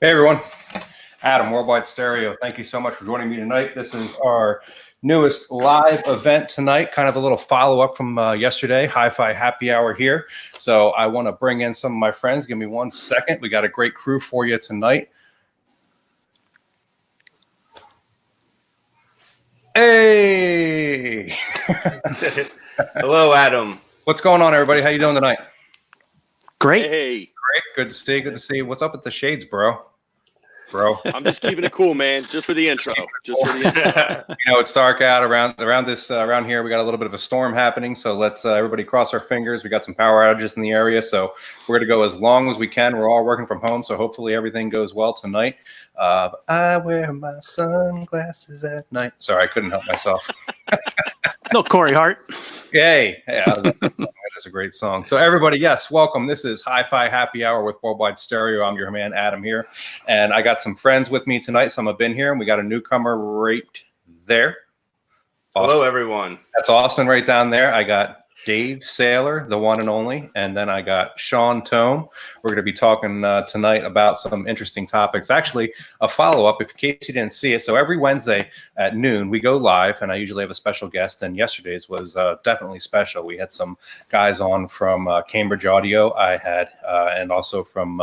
Hey everyone, Adam, Worldwide Stereo. Thank you so much for joining me tonight. This is our newest live event tonight, kind of a little follow-up from yesterday, Hi-Fi Happy Hour here. So I want to bring in some of my friends. Give me 1 second. We got a great crew for you tonight. Hey! Hello, Adam. What's going on, everybody? How you doing tonight? Great. Hey. Great. Good to see you. Good to see you. What's up with the shades, bro? I'm just keeping it cool, man. Just for the intro. Just for the intro. You know, it's dark out around here. We got a little bit of a storm happening, so let's everybody cross our fingers. We got some power outages in the area, so we're gonna go as long as we can. We're all working from home, so hopefully everything goes well tonight. I wear my sunglasses at night. Sorry, I couldn't help myself. No, Corey Hart. Yay! Hey, that's a great song. So everybody, yes, welcome. This is Hi-Fi Happy Hour with Worldwide Stereo. I'm your man, Adam, here. And I got some friends with me tonight. Some have been here, and we got a newcomer right there. Austin. Hello, everyone. That's Austin right down there. I got Dave Saylor, the one and only, and then I got Sean Tome. We're going to be talking tonight about some interesting topics. Actually, a follow-up, in case you didn't see it. So every Wednesday at noon, we go live, and I usually have a special guest, and yesterday's was definitely special. We had some guys on from Cambridge Audio. I had, and also from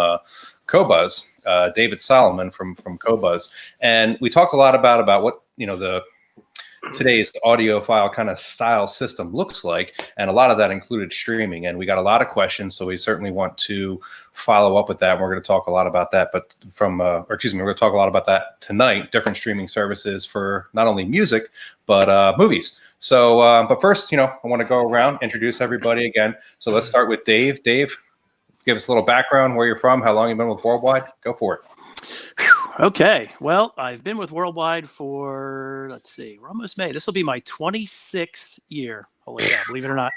Cobuzz, David Solomon from Cobuzz. And we talked a lot about what, you know, today's audiophile kind of style system looks like, and a lot of that included streaming, and we got a lot of questions, so we certainly want to follow up with that. We're going to talk a lot about that, but we're going to talk a lot about that tonight, different streaming services for not only music but movies. So but first, you know, I want to go around, introduce everybody again. So let's start with Dave. Dave, give us a little background, where you're from, how long you've been with Worldwide. Go for it. Okay. Well, I've been with Worldwide for, let's see, we're almost May. This will be my 26th year. Holy cow, believe it or not.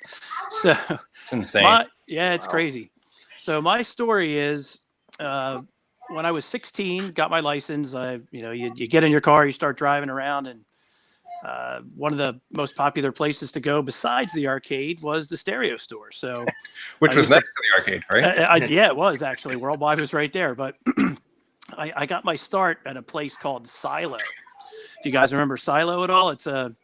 So It's insane. It's crazy. So my story is when I was 16, got my license. You get in your car, you start driving around, and one of the most popular places to go besides the arcade was the stereo store. So, Which was next to the arcade, right? Yeah, it was actually. Worldwide was right there, but I got my start at a place called Silo. If you guys remember Silo at all, it's a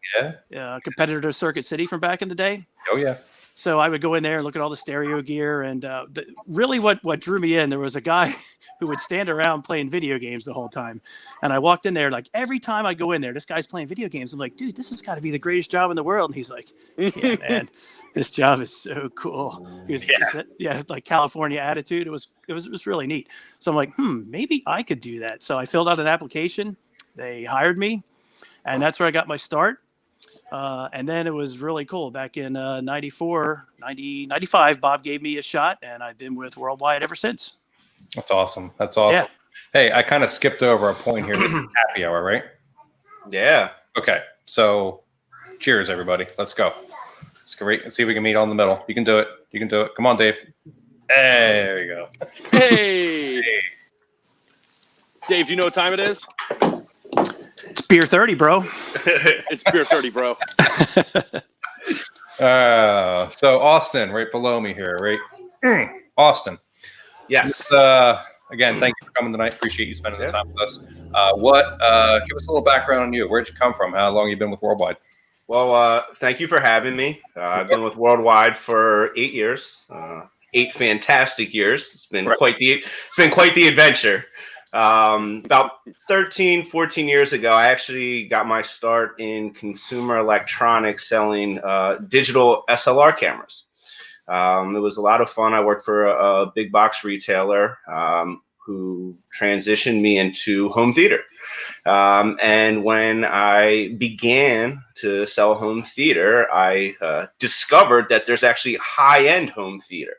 competitor to Circuit City from back in the day. Oh yeah. So I would go in there and look at all the stereo gear, and really what drew me in, there was a guy who would stand around playing video games the whole time. And I walked in there, like every time I go in there, this guy's playing video games. I'm like, dude, this has got to be the greatest job in the world. And he's like, yeah, man, this job is so cool. He said, like California attitude. It was really neat. So I'm like, maybe I could do that. So I filled out an application. They hired me, and that's where I got my start. And then it was really cool. Back in 95, Bob gave me a shot, and I've been with Worldwide ever since. That's awesome. That's awesome. Yeah. Hey, I kind of skipped over a point here. This is happy hour, right? Yeah. Okay. So cheers, everybody. Let's go. Let's see if we can meet on the middle. You can do it. You can do it. Come on, Dave. There you go. Hey. Dave, do you know what time it is? It's beer 30, bro. It's beer 30, bro. So Austin, right below me here, right? Austin. Yes. Again, thank you for coming tonight. Appreciate you spending the time with us. Give us a little background on you. Where'd you come from? How long have you been with Worldwide? Well, thank you for having me. I've been with Worldwide for 8 years. 8 fantastic years. It's been quite the adventure. About 13, 14 years ago, I actually got my start in consumer electronics selling digital SLR cameras. It was a lot of fun. I worked for a big box retailer who transitioned me into home theater. And when I began to sell home theater, I discovered that there's actually high-end home theater,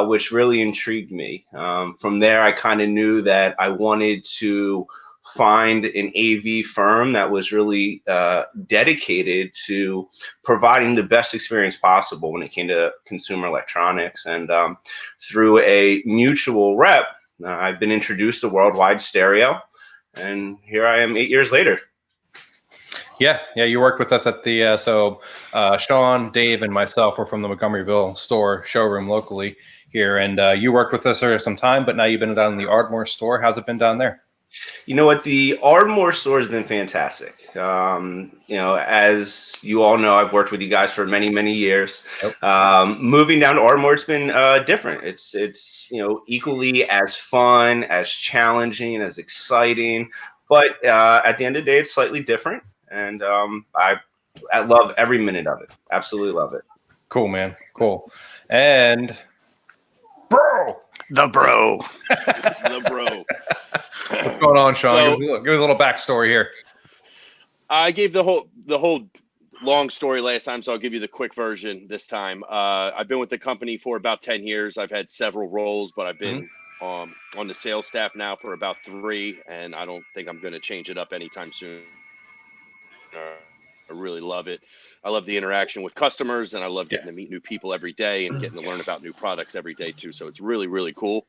which really intrigued me. From there, I kind of knew that I wanted to find an AV firm that was really dedicated to providing the best experience possible when it came to consumer electronics. And through a mutual rep, I've been introduced to Worldwide Stereo, and here I am 8 years later. Yeah, you worked with us at the Sean, Dave, and myself were from the Montgomeryville store showroom locally here, and you worked with us for some time, but now you've been down in the Ardmore store. How's it been down there? You know what? The Ardmore store has been fantastic. As you all know, I've worked with you guys for many, many years. Yep. Moving down to Ardmore, it's been different. It's equally as fun, as challenging, as exciting. But at the end of the day, it's slightly different. And I love every minute of it. Absolutely love it. Cool, man. Cool. And the bro. What's going on, Sean? So, give us a little backstory here. I gave the whole long story last time, so I'll give you the quick version this time. I've been with the company for about 10 years. I've had several roles, but I've been on the sales staff now for about 3, and I don't think I'm going to change it up anytime soon. I really love it. I love the interaction with customers, and I love getting to meet new people every day and getting to learn about new products every day too. So it's really, really cool.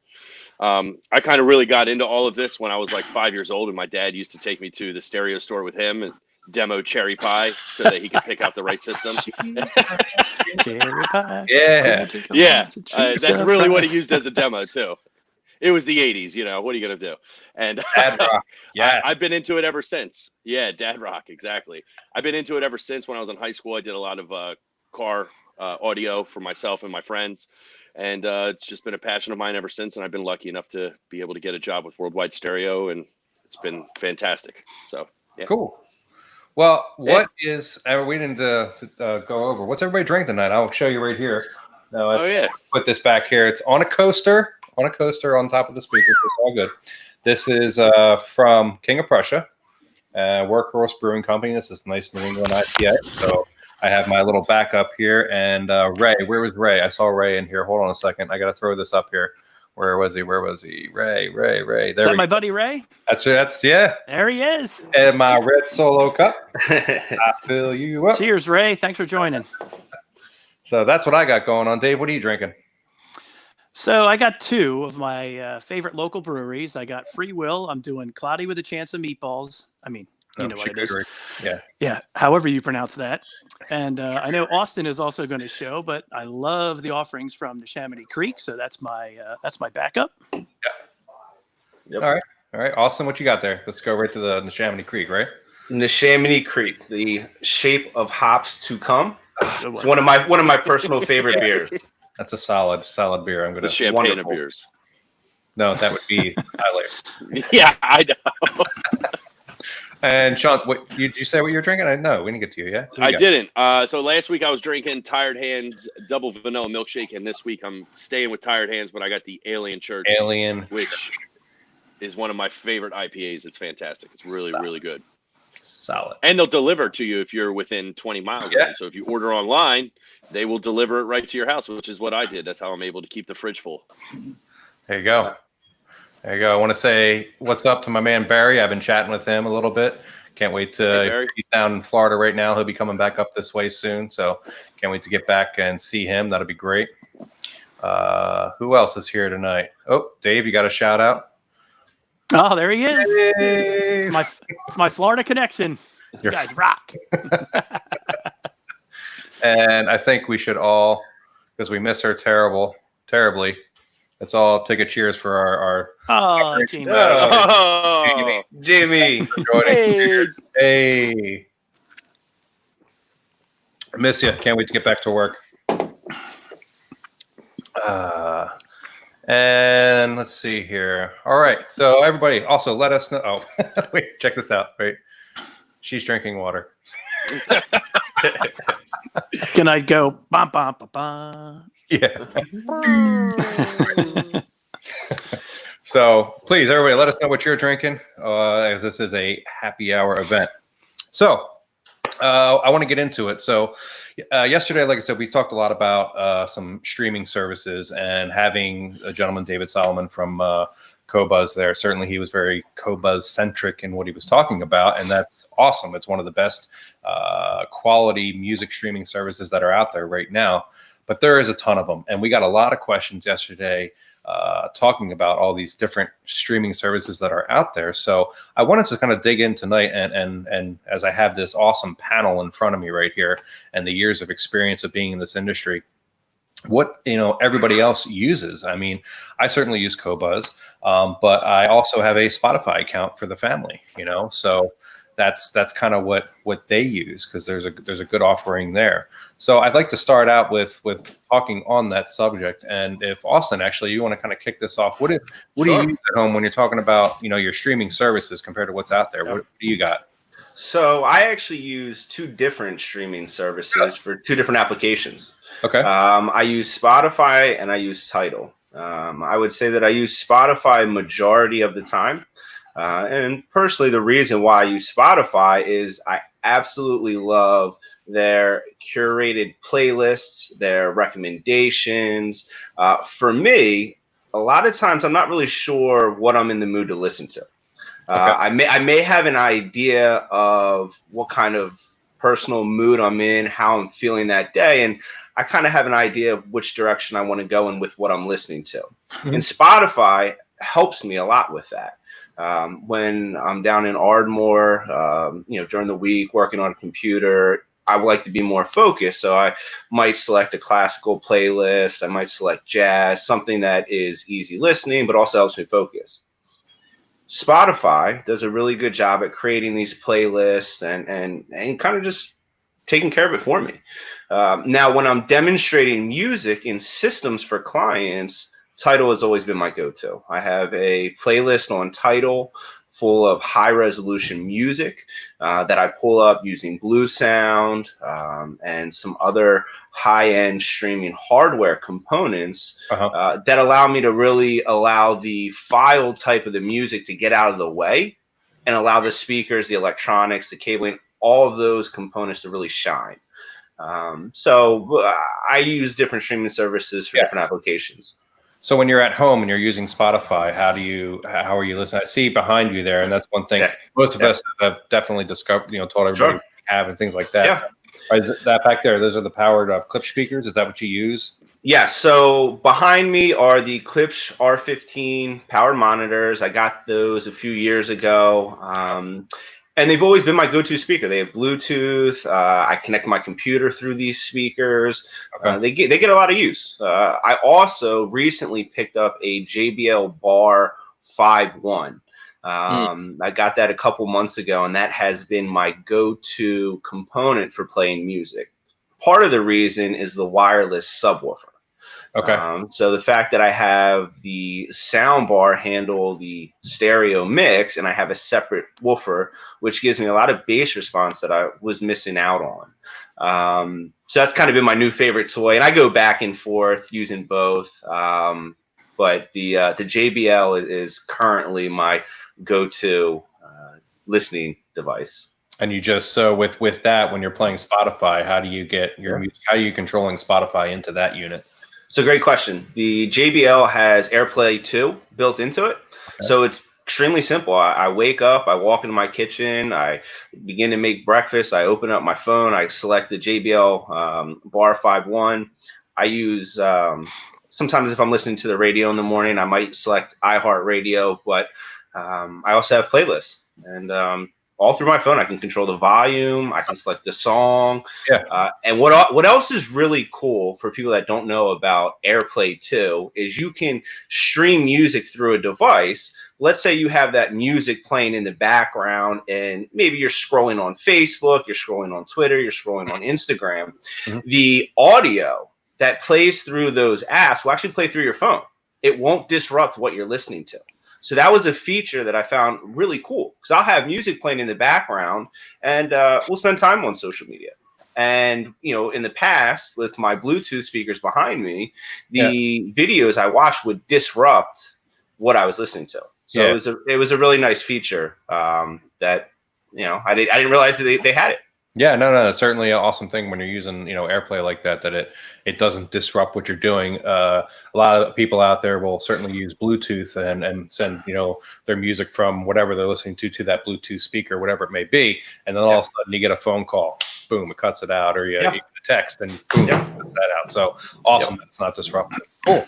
I kind of really got into all of this when I was like 5 years old, and my dad used to take me to the stereo store with him and demo Cherry Pie so that he could pick out the right system. Cherry Pie. Yeah. That's really what he used as a demo too. It was the 80s, what are you going to do? And Dad rock. Yeah. I've been into it ever since. Yeah, dad rock. Exactly. I've been into it ever since. When I was in high school, I did a lot of car audio for myself and my friends. And it's just been a passion of mine ever since. And I've been lucky enough to be able to get a job with Worldwide Stereo. And it's been fantastic. So, yeah. Cool. Well, what is, we didn't go over, what's everybody drinking tonight? I'll show you right here. Put this back here. It's on a coaster on top of the speaker. It's all good. This is from King of Prussia, Workhorse Brewing Company. This is nice New England IPA. So I have my little backup here. And Ray, where was Ray? I saw Ray in here. Hold on a second. I got to throw this up here. Where was he? Ray. There is that my buddy Ray? That's yeah. There he is. And my red solo cup. I fill you up. Cheers, Ray. Thanks for joining. So that's what I got going on. Dave, what are you drinking? So I got 2 of my favorite local breweries. I got Free Will. I'm doing Cloudy with a Chance of Meatballs. I mean, you know what it is. Yeah. However you pronounce that. And I know Austin is also going to show, but I love the offerings from Neshaminy Creek. So that's my backup. Yeah. Yep. All right. Austin, what you got there? Let's go right to the Neshaminy Creek, right? Neshaminy Creek, the shape of hops to come. It's one of my personal favorite beers. That's a solid beer. I'm gonna the champagne of beers. No, that would be highlight. Yeah, I know. And Sean, did you say what you're drinking? No, we didn't get to you yet. I didn't. So last week I was drinking Tired Hands double vanilla milkshake, and this week I'm staying with Tired Hands, but I got the Alien Church, which is one of my favorite IPAs. It's fantastic. It's really, really good. Solid. And they'll deliver to you if you're within 20 miles of them. So if you order online, they will deliver it right to your house, which is what I did. That's how I'm able to keep the fridge full. There you go. I want to say what's up to my man Barry. I've been chatting with him a little bit. Can't wait to. He's down in Florida right now. He'll be coming back up this way soon. So can't wait to get back and see him. That'll be great. Who else is here tonight? Oh, Dave, you got a shout out? Oh, there he is. Hey. It's my Florida connection. You guys rock. And I think we should all, because we miss her terribly. Let's all take a cheers for our Jamie. Jamie. Hey. I miss you. Can't wait to get back to work. And let's see here. All right. So everybody also let us know. Oh, wait, check this out. Wait. She's drinking water. Can I go? Bum, bum, bum, bum. Yeah. So please, everybody, let us know what you're drinking, as this is a happy hour event. So I want to get into it. So yesterday, like I said, we talked a lot about some streaming services and having a gentleman, David Solomon from Cobuzz there. Certainly he was very Cobuzz centric in what he was talking about. And that's awesome. It's one of the best quality music streaming services that are out there right now. But there is a ton of them. And we got a lot of questions yesterday talking about all these different streaming services that are out there. So I wanted to kind of dig in tonight and as I have this awesome panel in front of me right here and the years of experience of being in this industry, what everybody else uses. I mean, I certainly use Cobuzz, but I also have a Spotify account for the family, so that's kind of what they use, because there's a good offering there. So I'd like to start out with talking on that subject. And if Austin, actually, you want to kind of kick this off, what do you use at home when you're talking about your streaming services compared to what's out there? What do you got? So I actually use two different streaming services for two different applications. Okay. I use Spotify and I use Tidal. I would say that I use Spotify majority of the time. And personally, the reason why I use Spotify is I absolutely love their curated playlists, their recommendations. For me, a lot of times I'm not really sure what I'm in the mood to listen to. I may have an idea of what kind of personal mood I'm in, how I'm feeling that day, and I kind of have an idea of which direction I want to go in with what I'm listening to. And Spotify helps me a lot with that. When I'm down in Ardmore, during the week working on a computer, I would like to be more focused. So I might select a classical playlist. I might select jazz, something that is easy listening, but also helps me focus. Spotify does a really good job at creating these playlists and kind of just taking care of it for me. Now, when I'm demonstrating music in systems for clients, Tidal has always been my go-to. I have a playlist on Tidal full of high-resolution music that I pull up using Blue Sound and some other high-end streaming hardware components that allow me to really allow the file type of the music to get out of the way and allow the speakers, the electronics, the cabling, all of those components to really shine. So I use different streaming services for different applications. So when you're at home and you're using Spotify, how are you listening? I see behind you there, and that's one thing most of us have definitely discovered, told everybody we have and things like that. Yeah. So, is that back there? Those are the powered clip speakers. Is that what you use? Yeah. So behind me are the Klipsch R15 powered monitors. I got those a few years ago. And they've always been my go-to speaker. They have Bluetooth. I connect my computer through these speakers. They get a lot of use. I also recently picked up a JBL Bar 5.1. I got that a couple months ago, and that has been my go-to component for playing music. Part of the reason is the wireless subwoofer. Okay. So the fact that I have the sound bar handle the stereo mix, and I have a separate woofer, which gives me a lot of bass response that I was missing out on. So that's kind of been my new favorite toy, and I go back and forth using both. But the JBL is currently my go-to listening device. And you just with that, when you're playing Spotify, how do you get your music? How are you controlling Spotify into that unit? It's a great question. The JBL has AirPlay 2 built into it. Okay. So it's extremely simple. I wake up, I walk into my kitchen, I begin to make breakfast, I open up my phone, I select the JBL Bar 5.1. I use, sometimes if I'm listening to the radio in the morning, I might select iHeartRadio, but I also have playlists. And all through my phone, I can control the volume. I can select the song. And what else is really cool for people that don't know about AirPlay 2 is you can stream music through a device. Let's say you have that music playing in the background, and maybe you're scrolling on Facebook, you're scrolling on Twitter, you're scrolling on Instagram. The audio that plays through those apps will actually play through your phone. It won't disrupt what you're listening to. So that was a feature that I found really cool, because I'll have music playing in the background and we'll spend time on social media. And, in the past with my Bluetooth speakers behind me, the videos I watched would disrupt what I was listening to. So it was a really nice feature that I didn't realize that they had it. Yeah, no, it's certainly an awesome thing when you're using, AirPlay like that it doesn't disrupt what you're doing. A lot of people out there will certainly use Bluetooth and send, their music from whatever they're listening to that Bluetooth speaker, whatever it may be. And then all of a sudden you get a phone call, boom, it cuts it out, or you get a text and boom, it cuts that out. So awesome that it's not disruptive. Cool.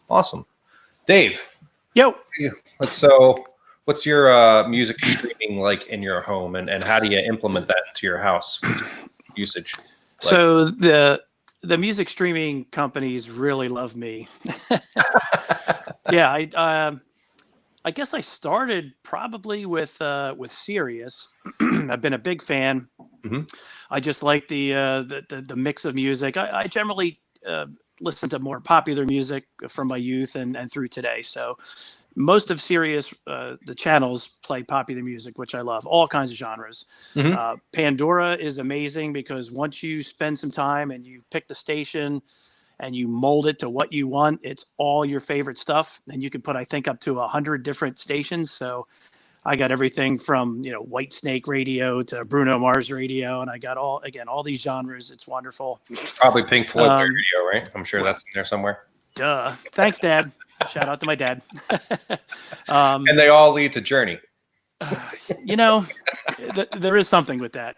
Awesome. Dave. Yo. What's your music streaming like in your home, and how do you implement that into your house usage? So the music streaming companies really love me. Yeah, I guess I started probably with Sirius. I've been a big fan. Mm-hmm. I just like the mix of music. I generally listen to more popular music from my youth and through today. So most of Sirius, the channels play popular music, which I love, all kinds of genres. Mm-hmm. Pandora is amazing because once you spend some time and you pick the station and you mold it to what you want, it's all your favorite stuff. And you can put, I think, up to 100 different stations. So I got everything from, White Snake radio to Bruno Mars radio. And I got all these genres. It's wonderful. Probably Pink Floyd radio, right? I'm sure that's in there somewhere. Duh. Thanks, Dad. Shout out to my dad. And they all lead to Journey. There is something with that.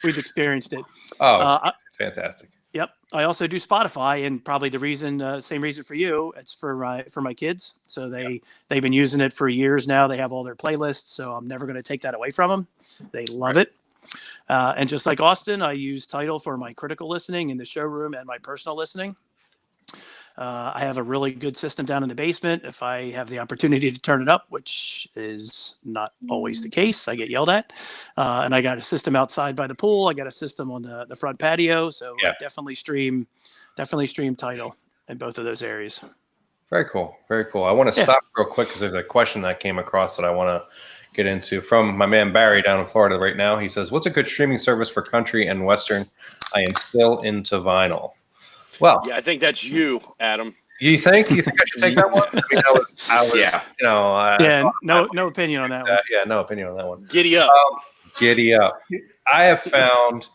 We've experienced it. Oh, it's fantastic. Yep. I also do Spotify, and probably the same reason for you. It's for my kids. So they've been using it for years now. They have all their playlists, so I'm never going to take that away from them. They love it. And just like Austin, I use Tidal for my critical listening in the showroom and my personal listening. I have a really good system down in the basement. If I have the opportunity to turn it up, which is not always the case, I get yelled at. And I got a system outside by the pool. I got a system on the front patio. So I definitely stream Tidal in both of those areas. Very cool. Very cool. I want to stop real quick because there's a question that came across that I want to get into from my man Barry down in Florida right now. He says, "What's a good streaming service for country and Western? I am still into vinyl." Well, yeah, I think that's you, Adam. You think I should take that one? No opinion on that one. No opinion on that one. Giddy up. Giddy up. I have found,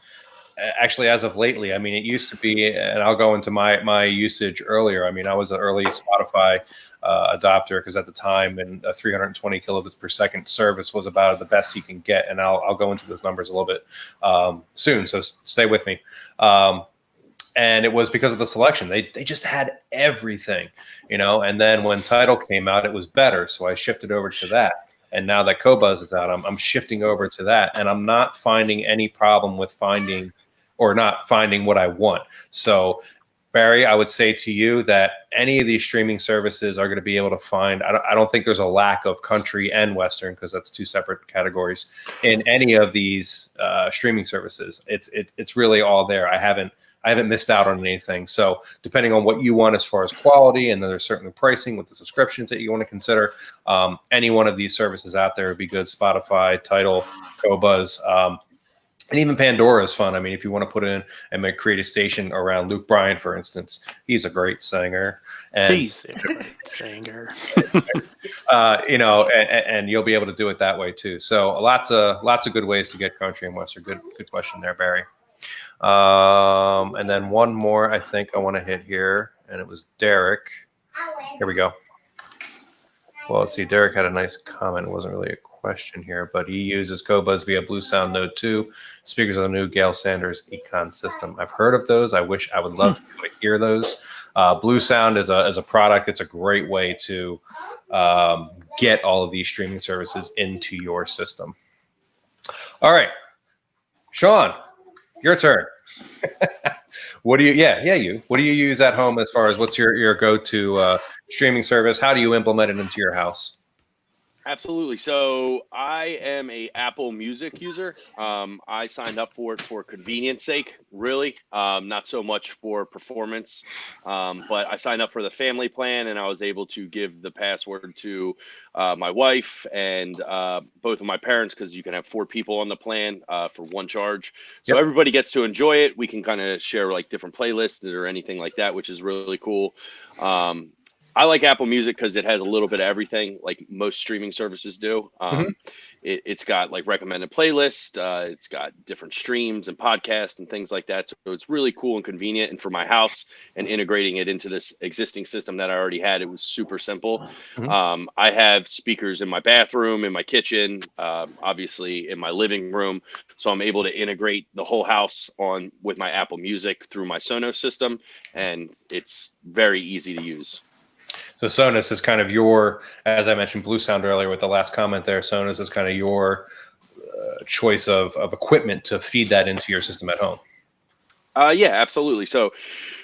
actually, as of lately, I mean, it used to be, and I'll go into my usage earlier. I mean, I was an early Spotify adopter because at the time, and a 320 kilobits per second service was about the best you can get. And I'll go into those numbers a little bit soon, so stay with me. And it was because of the selection. They just had everything, and then when Tidal came out, it was better. So I shifted over to that. And now that Qobuz is out, I'm shifting over to that. And I'm not finding any problem with finding what I want. So Barry, I would say to you that any of these streaming services are going to be able to find, I don't think there's a lack of country and Western, because that's two separate categories in any of these streaming services. It's really all there. I haven't missed out on anything. So depending on what you want as far as quality, and then there's certainly pricing with the subscriptions that you want to consider, any one of these services out there would be good. Spotify, Tidal, Qobuz, and even Pandora is fun. I mean, if you want to put in and create a station around Luke Bryan, for instance, he's a great singer. And, he's a great singer. And you'll be able to do it that way too. So lots of good ways to get country and Western. Good question there, Barry. And then one more I think I want to hit here, and it was Derek. Here we go. Well, let's see. Derek had a nice comment. It wasn't really a question here, but he uses Qobuz via Blue Sound Node 2 speakers on the new Gale Sanders Econ system. I've heard of those. I would love to be able to hear those. Blue Sound is a product. It's a great way to get all of these streaming services into your system. All right, Sean, your turn. What do you? You. What do you use at home as far as what's your go-to streaming service? How do you implement it into your house? Absolutely. So I am a Apple Music user. I signed up for it for convenience sake, really, not so much for performance. But I signed up for the family plan, and I was able to give the password to my wife and both of my parents, because you can have 4 people on the plan for one charge. So everybody gets to enjoy it. We can kind of share like different playlists or anything like that, which is really cool. I like Apple Music because it has a little bit of everything, like most streaming services do. It's got like recommended playlist. It's got different streams and podcasts and things like that. So it's really cool and convenient. And for my house and integrating it into this existing system that I already had, it was super simple. I have speakers in my bathroom, in my kitchen, obviously in my living room. So I'm able to integrate the whole house on with my Apple Music through my Sonos system, and it's very easy to use. So Sonos is kind of your, as I mentioned, Blue Sound earlier with the last comment there. Sonos is kind of your choice of equipment to feed that into your system at home. Yeah, absolutely. So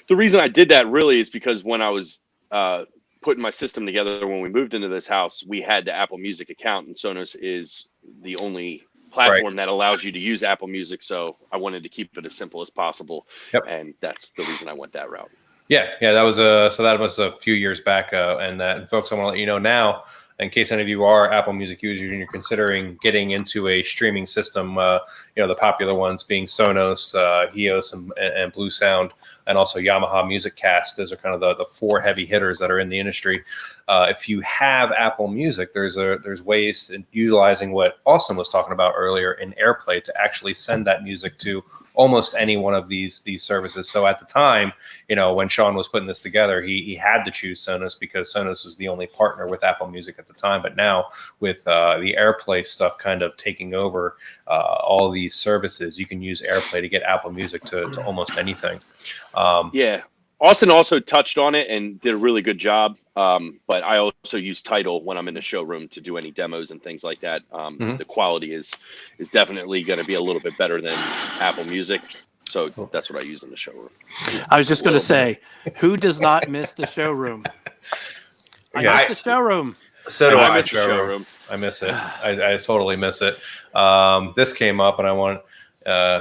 the reason I did that really is because when I was putting my system together, when we moved into this house, we had the Apple Music account, and Sonos is the only platform that allows you to use Apple Music. So I wanted to keep it as simple as possible. And that's the reason I went that route. Yeah, that was so that was a few years back, and folks, I want to let you know now, in case any of you are Apple Music users and you're considering getting into a streaming system, the popular ones being Sonos, Hios, and Blue Sound, and also Yamaha Music Cast. Those are kind of the four heavy hitters that are in the industry. If you have Apple Music, there's ways in utilizing what Austin was talking about earlier in AirPlay to actually send that music to almost any one of these services. So at the time, when Sean was putting this together, he had to choose Sonos because Sonos was the only partner with Apple Music at the time. But now with the AirPlay stuff kind of taking over all these services, you can use AirPlay to get Apple Music to almost anything. Austin also touched on it and did a really good job. But I also use Tidal when I'm in the showroom to do any demos and things like that. The quality is definitely going to be a little bit better than Apple Music. So that's what I use in the showroom. I was just going to say, who does not miss the showroom? I miss the showroom. So do I. Miss the showroom. I miss it. I totally miss it. This came up, and I want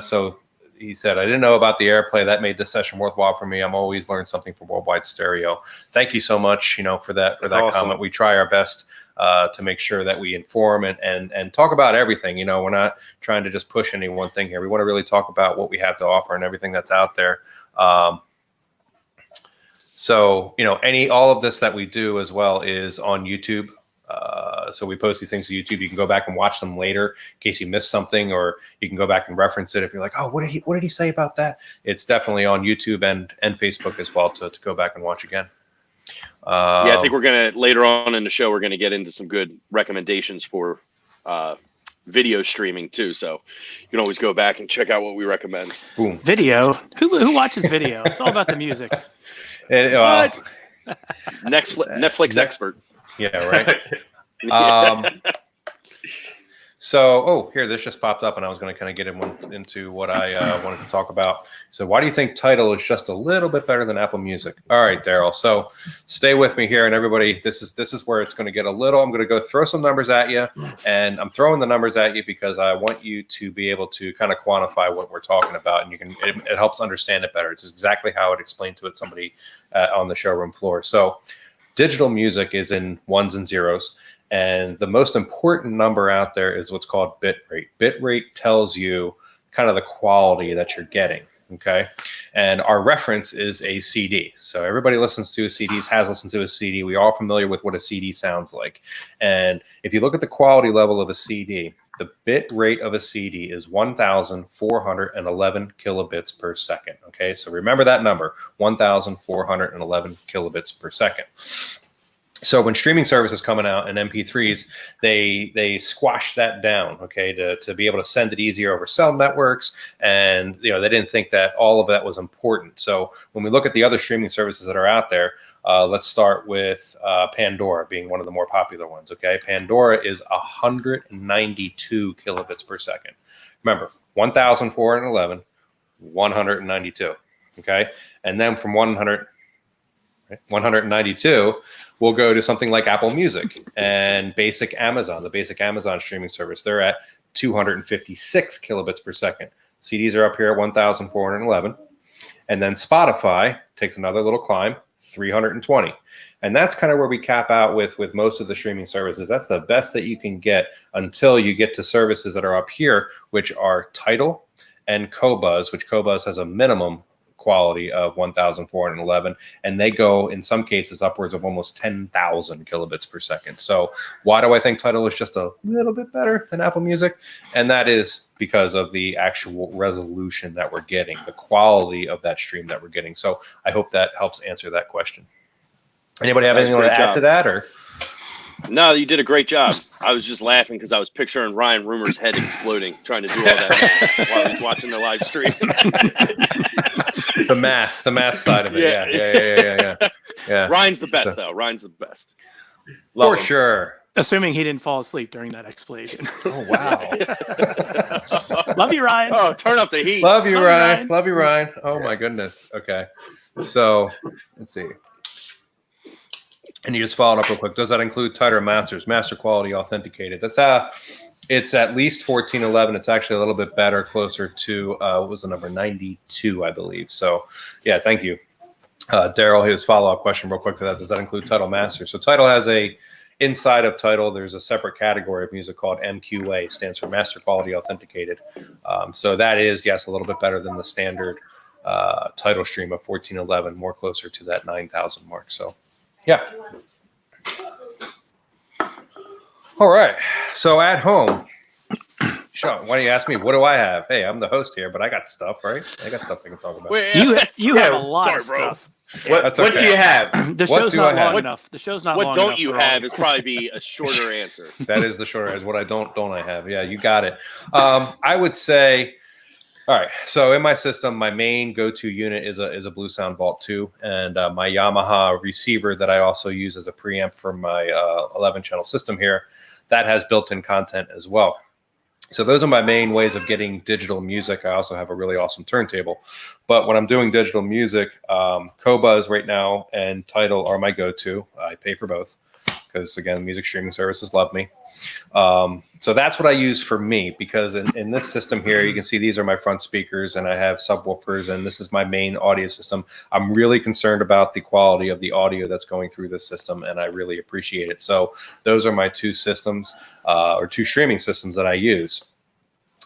so. He said, I didn't know about the AirPlay. That made this session worthwhile for me. I'm always learning something from Worldwide Stereo. Thank you so much, for that awesome comment. We try our best to make sure that we inform and talk about everything. We're not trying to just push any one thing here. We want to really talk about what we have to offer and everything that's out there. So, all of this that we do as well is on YouTube. So we post these things to YouTube. You can go back and watch them later in case you missed something, or you can go back and reference it if you're like, oh, what did he say about that? It's definitely on YouTube and Facebook as well to go back and watch again. I think we're gonna later on in the show we're gonna get into some good recommendations for video streaming too. So you can always go back and check out what we recommend. Boom. Video? Who watches video? It's all about the music. Netflix expert. Yeah, right. So, here, this just popped up, and I was going to kind of get into what I wanted to talk about. So, why do you think Tidal is just a little bit better than Apple Music? All right, Daryl. So, stay with me here, and everybody, this is where it's going to get a little. I'm going to go throw some numbers at you, and I'm throwing the numbers at you because I want you to be able to kind of quantify what we're talking about, and it helps understand it better. It's exactly how I'd explain to it somebody on the showroom floor. So, digital music is in ones and zeros. And the most important number out there is what's called bitrate. Bitrate tells you kind of the quality that you're getting, okay? And our reference is a CD. So everybody listens to CDs, has listened to a CD. We're all familiar with what a CD sounds like. And if you look at the quality level of a CD, the bit rate of a CD is 1,411 kilobits per second, okay? So remember that number, 1,411 kilobits per second. So when streaming services coming out and MP3s, they squash that down, okay, to be able to send it easier over cell networks, and they didn't think that all of that was important. So when we look at the other streaming services that are out there, let's start with Pandora being one of the more popular ones. Okay, Pandora is 192 kilobits per second. Remember, 1,411, 192. Okay, and then from 192, we'll go to something like Apple Music and basic Amazon, the basic Amazon streaming service. They're at 256 kilobits per second. CDs are up here at 1,411. And then Spotify takes another little climb, 320. And that's kind of where we cap out with most of the streaming services. That's the best that you can get until you get to services that are up here, which are Tidal and Qobuz, which Qobuz has a minimum quality of 1,411, and they go in some cases upwards of almost 10,000 kilobits per second. So why do I think Tidal is just a little bit better than Apple Music? And that is because of the actual resolution that we're getting, the quality of that stream that we're getting. So I hope that helps answer that question. Anybody have anything to add to that, or? No, you did a great job. I was just laughing because I was picturing Ryan Rumor's head exploding, trying to do all that while he's watching the live stream. the math side of it. Yeah. Ryan's the best, though. Ryan's the best. For sure. Assuming he didn't fall asleep during that explanation. Oh, wow. Love you, Ryan. Oh, turn up the heat. Love you, Ryan. Love you, Ryan. Oh, my goodness. Okay. So, let's see. And you just followed up real quick. Does that include Tidal Masters, master quality authenticated? That's it's at least 1411. It's actually a little bit better, closer to what was the number, 92, I believe. So, yeah, thank you, Daryl. His follow-up question, real quick to that: does that include Tidal Masters? So, Tidal has inside of Tidal, there's a separate category of music called MQA, stands for Master Quality Authenticated. So that is, yes, a little bit better than the standard Tidal stream of 1411, more closer to that 9,000 mark. So. Yeah. All right. So at home, Sean, why don't you ask me, what do I have? Hey, I'm the host here, but I got stuff, right? I got stuff I can talk about. You have a lot of stuff. What do you have? The show's not long enough. The show's not long enough. What don't you have is probably be a shorter answer. That is the shorter answer. What I don't I have? Yeah, you got it. I would say, all right. So in my system, my main go-to unit is a Blue Sound Vault 2, and my Yamaha receiver that I also use as a preamp for my 11-channel system here, that has built-in content as well. So those are my main ways of getting digital music. I also have a really awesome turntable. But when I'm doing digital music, Qobuz right now and Tidal are my go-to. I pay for both because, again, music streaming services love me. So that's what I use for me, because in this system here, you can see these are my front speakers and I have subwoofers, and this is my main audio system. I'm really concerned about the quality of the audio that's going through this system, and I really appreciate it. So those are my two systems, or two streaming systems that I use.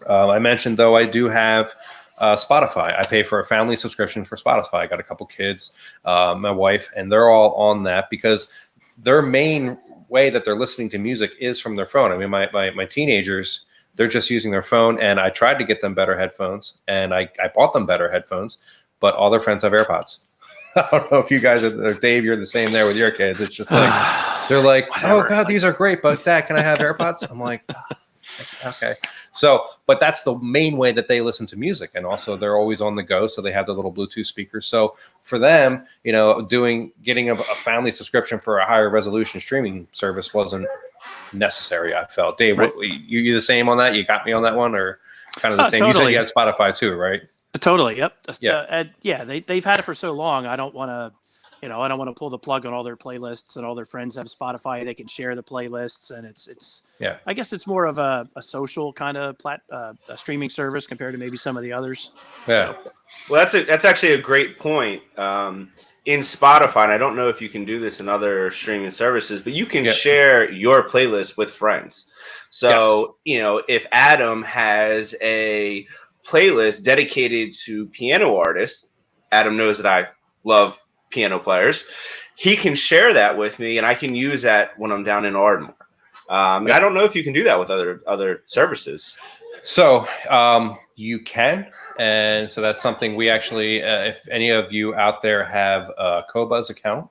I mentioned, though, I do have Spotify. I pay for a family subscription for Spotify. I got a couple kids, my wife, and they're all on that because their main way that they're listening to music is from their phone. I mean, my teenagers, they're just using their phone, and I tried to get them better headphones, and I bought them better headphones, but all their friends have AirPods. I don't know if you guys or Dave, you're the same there with your kids. It's just like, they're like, oh God, these are great, but Dad, can I have AirPods? I'm like, okay. So, but that's the main way that they listen to music. And also they're always on the go. So they have the little Bluetooth speakers. So for them, you know, getting a family subscription for a higher resolution streaming service wasn't necessary, I felt. Dave, right. You the same on that? You got me on that one, or kind of the same? Totally. You said you had Spotify too, right? Totally. Yep. Yeah. They've had it for so long. I don't want to, I don't want to pull the plug on all their playlists, and all their friends have Spotify. They can share the playlists, and it's yeah. I guess it's more of a social kind of a streaming service compared to maybe some of the others. Yeah. So. Well, that's actually a great point. In Spotify, and I don't know if you can do this in other streaming services, but you can share your playlist with friends. So, if Adam has a playlist dedicated to piano artists, Adam knows that I love piano players, he can share that with me, and I can use that when I'm down in Ardmore. And I don't know if you can do that with other services. So you can, and so that's something we actually, if any of you out there have a Qobuz account,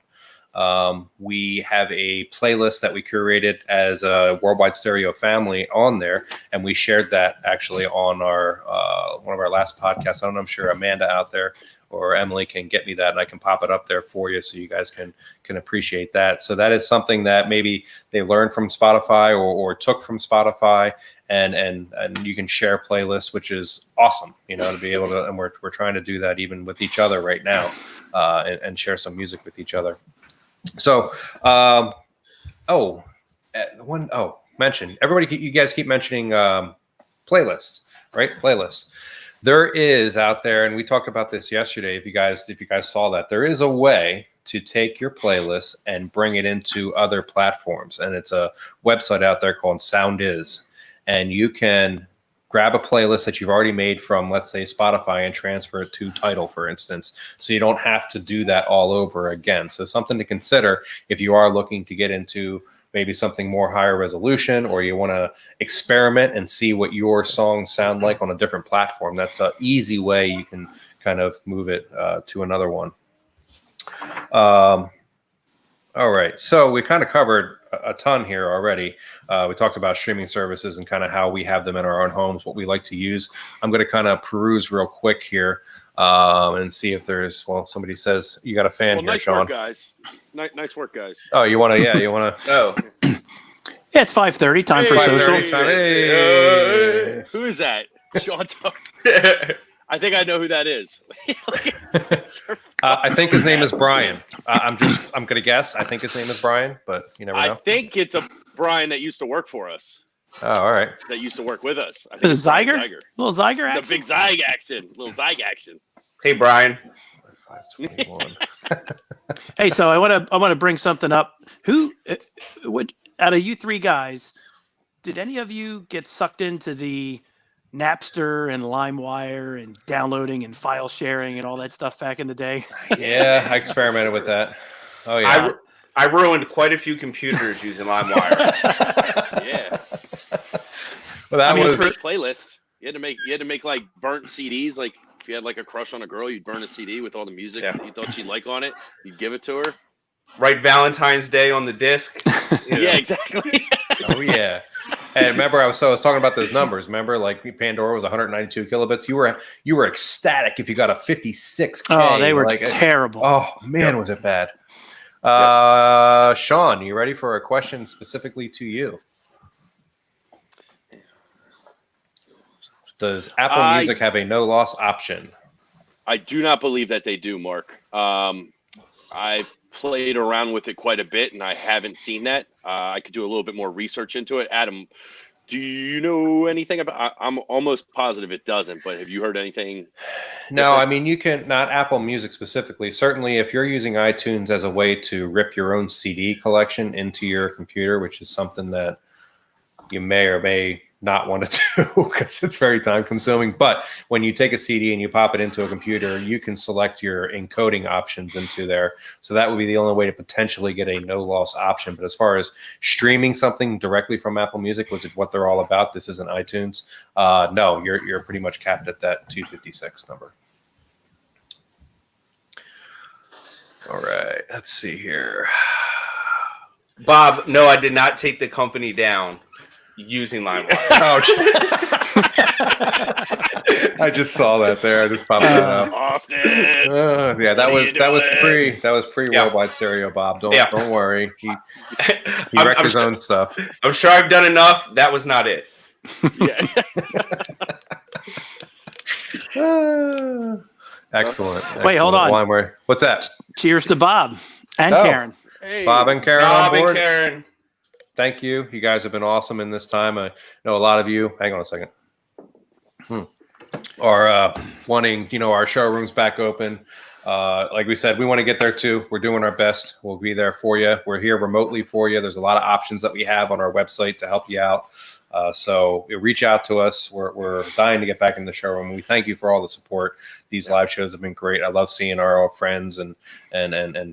we have a playlist that we curated as a Worldwide Stereo family on there, and we shared that actually on our one of our last podcasts. I'm sure Amanda out there or Emily can get me that, and I can pop it up there for you so you guys can appreciate that. So that is something that maybe they learned from Spotify or took from Spotify, and you can share playlists, which is awesome, to be able to, and we're trying to do that even with each other right now, and share some music with each other. So, mention, everybody, you guys keep mentioning playlists, right? Playlists. There is out there, and we talked about this yesterday. If you guys saw that, there is a way to take your playlist and bring it into other platforms, and it's a website out there called SoundIs, and you can grab a playlist that you've already made from, let's say, Spotify and transfer it to Tidal, for instance. So you don't have to do that all over again. So something to consider if you are looking to get into maybe something more higher resolution, or you want to experiment and see what your songs sound like on a different platform. That's an easy way you can kind of move it to another one. All right, so we kind of covered a ton here already. We talked about streaming services and kind of how we have them in our own homes, what we like to use. I'm going to kind of peruse real quick here and see if there's, well, somebody says you got a fan here, nice Sean. work, guys. Nice work, guys. Oh, you want to, yeah, you want to. Oh, Yeah, it's 5:30. Time for social. 5:30 time. Hey. Who is that? Sean. I think I know who that is. I think his name is Brian. I'm going to guess. I think his name is Brian, but you never know. I think it's a Brian that used to work for us. Oh, all right. That used to work with us. I think Is it's it Brian Zyger? Little Zyger The action? big Zyg action. Little Zyg action. hey Brian. 521. Hey, so I want to bring something up. Who would out of you three guys, did any of you get sucked into the Napster and LimeWire and downloading and file sharing and all that stuff back in the day? Yeah, I experimented with that. Oh yeah. I ruined quite a few computers using LimeWire. Yeah. Well, that I mean, was for- Playlist. You had to make like burnt CDs. Like if you had like a crush on a girl, you'd burn a CD with all the music that you thought she'd like on it. You'd give it to her. Write Valentine's Day on the disc. You know. Yeah, exactly. Oh yeah. And remember, I was talking about those numbers. Remember, like Pandora was 192 kilobits. You were ecstatic if you got a 56K. Oh, they were like, terrible. Oh man, was it bad? Sean, you ready for a question specifically to you? Does Apple Music have a no loss option? I do not believe that they do, Mark. I've played around with it quite a bit, and I haven't seen that. I could do a little bit more research into it. Adam, do you know anything about? I'm almost positive it doesn't, but have you heard anything? No, I mean, you can, not Apple Music specifically. Certainly, if you're using iTunes as a way to rip your own CD collection into your computer, which is something that you may or may not want to do because it's very time consuming. But when you take a CD and you pop it into a computer, you can select your encoding options into there. So that would be the only way to potentially get a no loss option. But as far as streaming something directly from Apple Music, which is what they're all about, this isn't iTunes. No, you're pretty much capped at that 256 number. All right, let's see here. Bob, no, I did not take the company down using LimeWire. Oh, I just saw that there. I just popped it up. Austin. Yeah, that was pre Worldwide Stereo, Bob. Don't worry. He wrecked his own stuff. I'm sure I've done enough. That was not it. Excellent. Wait, hold on. LimeWire. What's that? Cheers to Bob and Karen. Hey. Bob and Karen Bob on board. and Karen. Thank you. You guys have been awesome in this time. I know a lot of you. Hang on a second. Are wanting, our showrooms back open. Like we said, we want to get there too. We're doing our best. We'll be there for you. We're here remotely for you. There's a lot of options that we have on our website to help you out. So reach out to us. We're dying to get back in the showroom. We thank you for all the support. These live shows have been great. I love seeing our old friends and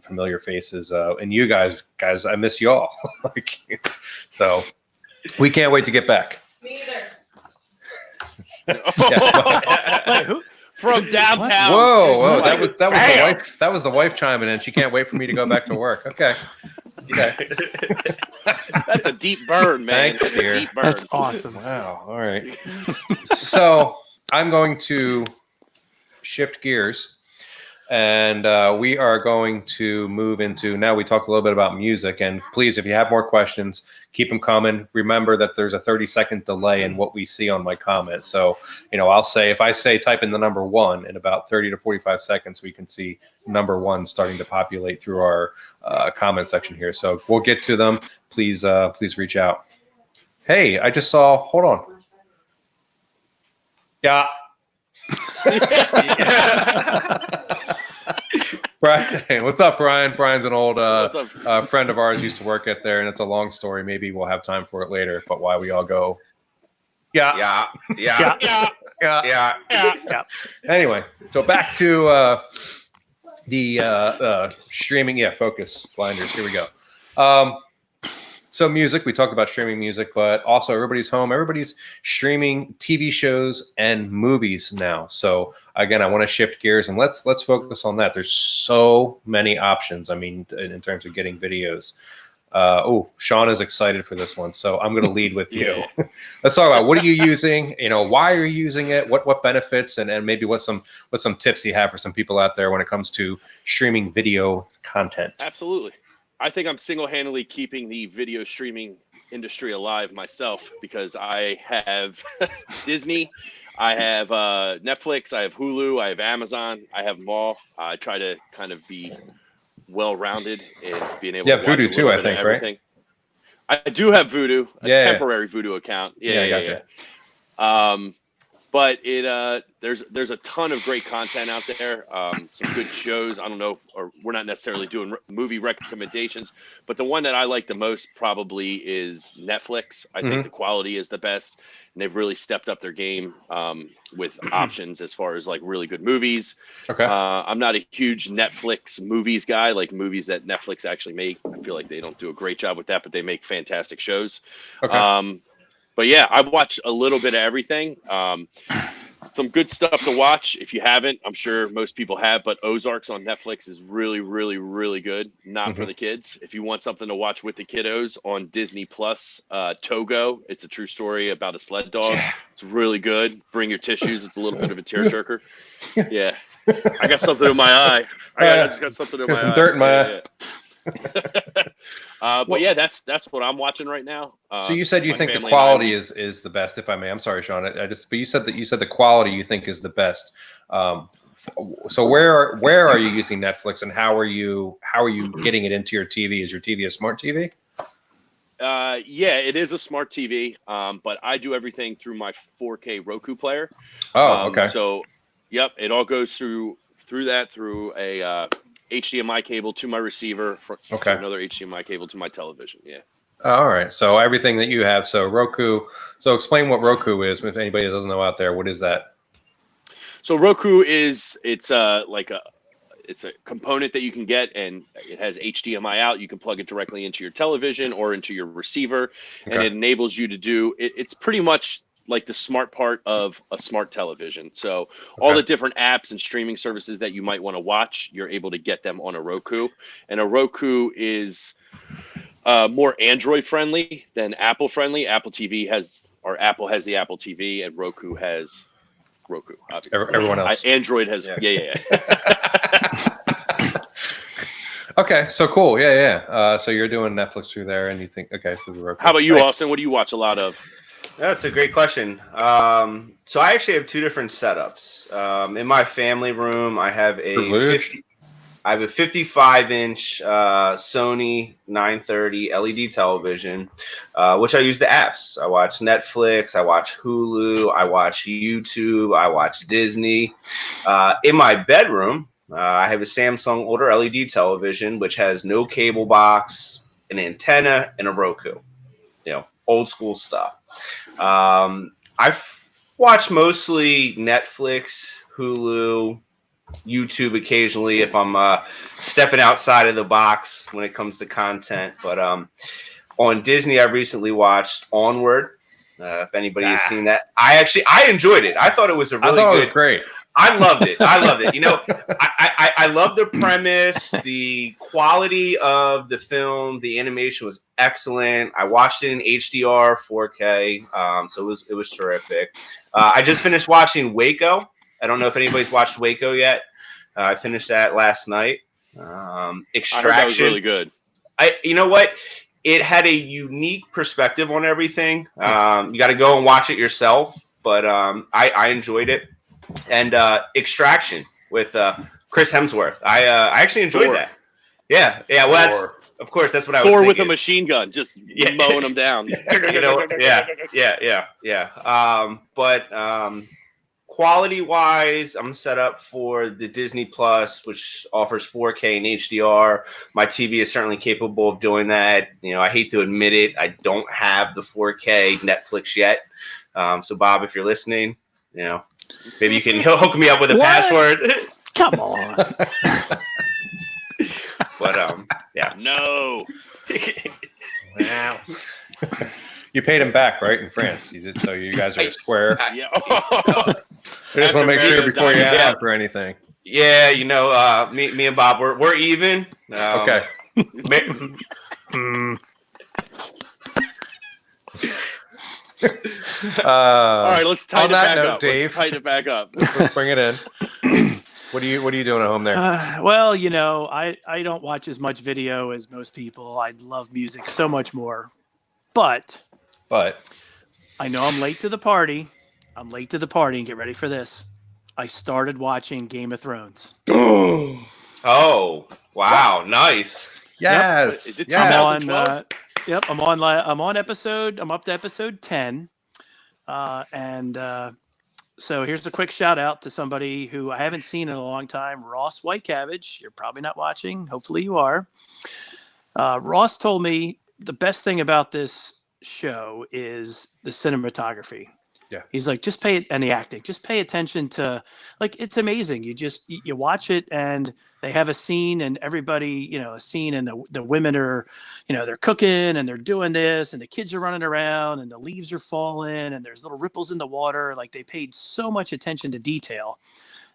familiar faces. And you guys, I miss you all. So we can't wait to get back. Me either. Wait, who? From downtown. Whoa! That was the wife. That was the wife chiming in. She can't wait for me to go back to work. Okay. That's a deep burn, man. Thanks, dear. A deep burn. That's awesome. Wow. All right. So I'm going to shift gears, and we are going to move into, now we talked a little bit about music, and please, if you have more questions, keep them coming. Remember that there's a 30-second delay in what we see on my comment. So, I'll say, if I say type in the number 1, in about 30 to 45 seconds, we can see number 1 starting to populate through our comment section here. So we'll get to them. Please reach out. Hey, I just saw, hold on. Yeah. Brian, hey, what's up, Brian? Brian's an old friend of ours, used to work at there, and it's a long story. Maybe we'll have time for it later, but why we all go, Yeah. Anyway, so back to the streaming. Yeah, focus blinders. Here we go. So music, we talked about streaming music, but also everybody's home. Everybody's streaming TV shows and movies now. So again, I want to shift gears and let's focus on that. There's so many options. I mean, in terms of getting videos. Sean is excited for this one, so I'm going to lead with you. Let's talk about what are you using? Why are you using it? What benefits, and maybe what some tips you have for some people out there when it comes to streaming video content. Absolutely. I think I'm single-handedly keeping the video streaming industry alive myself because I have Disney, I have Netflix, I have Hulu, I have Amazon, I have them all. I try to kind of be well-rounded in being able to watch Vudu a too, little I bit think, of everything. Right? I do have Vudu, a temporary Vudu account. Gotcha. But there's a ton of great content out there. Some good shows. I don't know, or we're not necessarily doing movie recommendations, but the one that I like the most probably is Netflix. I think the quality is the best, and they've really stepped up their game with options as far as like really good movies. Okay. I'm not a huge Netflix movies guy, like movies that Netflix actually make. I feel like they don't do a great job with that, but they make fantastic shows. Okay. But yeah, I've watched a little bit of everything. Some good stuff to watch. If you haven't, I'm sure most people have, but Ozarks on Netflix is really, really, really good. Not for the kids. If you want something to watch with the kiddos, on Disney Plus, Togo, it's a true story about a sled dog. Yeah. It's really good. Bring your tissues. It's a little bit of a tearjerker. Yeah. I got something in my eye. I just got something in my eye. Some dirt in my eye. But yeah, that's what I'm watching right now. So you said you think the quality is the best, if I may. I'm sorry, Sean. But you said the quality you think is the best. So where are you using Netflix, and how are you getting it into your TV? Is your TV a smart TV? Yeah, it is a smart TV. But I do everything through my 4K Roku player. Oh, okay. So, yep, it all goes through a HDMI cable to my receiver, another HDMI cable to my television. Yeah. All right. So everything that you have. So Roku. So explain what Roku is. If anybody that doesn't know out there, what is that? So Roku it's a component that you can get, and it has HDMI out. You can plug it directly into your television or into your receiver, and it enables you to do it. It's pretty much like the smart part of a smart television. So all the different apps and streaming services that you might want to watch, you're able to get them on a Roku. And a Roku is more Android friendly than Apple friendly. Apple has the Apple TV, and Roku has Roku. Obviously. Everyone else. Android has Okay, so cool. Yeah. So you're doing Netflix through there, and you think, so the Roku. How about you, Austin? What do you watch a lot of? That's a great question. So I actually have two different setups. In my family room, I have a 55-inch Sony 930 LED television, which I use the apps. I watch Netflix, I watch Hulu, I watch YouTube, I watch Disney. In my bedroom, I have a Samsung older LED television, which has no cable box, an antenna, and a Roku. Old school stuff. I've watched mostly Netflix, Hulu, YouTube occasionally if I'm stepping outside of the box when it comes to content. But on Disney, I've recently watched Onward. If anybody has seen that, I enjoyed it. I thought it was a really good. It was great. I loved it. I love the premise, the quality of the film, the animation was excellent. I watched it in HDR, 4K, so it was terrific. I just finished watching Waco. I don't know if anybody's watched Waco yet. I finished that last night. Extraction. I heard that was really good. You know what? It had a unique perspective on everything. You got to go and watch it yourself, but I enjoyed it. And Extraction with Chris Hemsworth. I actually enjoyed that. Yeah. Well, of course, that's what I was thinking. Thor with a machine gun, just mowing them down. But quality-wise, I'm set up for the Disney Plus, which offers 4K and HDR. My TV is certainly capable of doing that. I hate to admit it, I don't have the 4K Netflix yet. So Bob, if you're listening, maybe you can hook me up with a What? password. Come on. But yeah. No. Wow. You paid him back, right, in France? You did, so you guys are square. Yeah. I just want to make sure before you ask for anything. Yeah, me and Bob, we're even. Okay. All right, let's tighten it that back note, up. Dave. Let's tighten it back up. Let's bring it in. What are you doing at home there? Well, I don't watch as much video as most people. I love music so much more. But I know I'm late to the party. And get ready for this. I started watching Game of Thrones. Oh, wow, nice. Yes. Is it yes. I'm on. I'm on episode. I'm up to episode 10. So here's a quick shout out to somebody who I haven't seen in a long time, Ross White Cabbage. You're probably not watching. Hopefully you are. Ross told me the best thing about this show is the cinematography. Yeah. He's like, and the acting, just pay attention to, it's amazing. You watch it and they have a scene and everybody, a scene and the women are, they're cooking and they're doing this and the kids are running around and the leaves are falling and there's little ripples in the water. Like they paid so much attention to detail.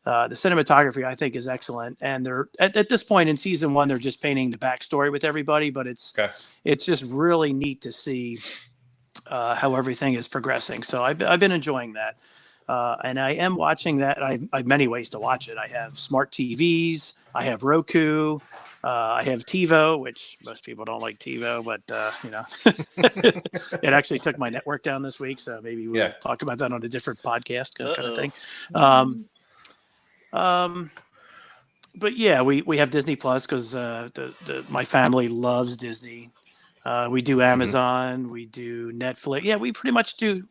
The cinematography, I think, is excellent. And they're at this point in season 1, they're just painting the backstory with everybody, but it's just really neat to see how everything is progressing. So I've been enjoying that. And I am watching that. I have many ways to watch it. I have smart TVs. I have Roku. I have TiVo, which most people don't like TiVo, but it actually took my network down this week. So maybe we'll talk about that on a different podcast kind of thing. But yeah, we have Disney Plus because my family loves Disney. We do Amazon, we do Netflix. Yeah, we pretty much do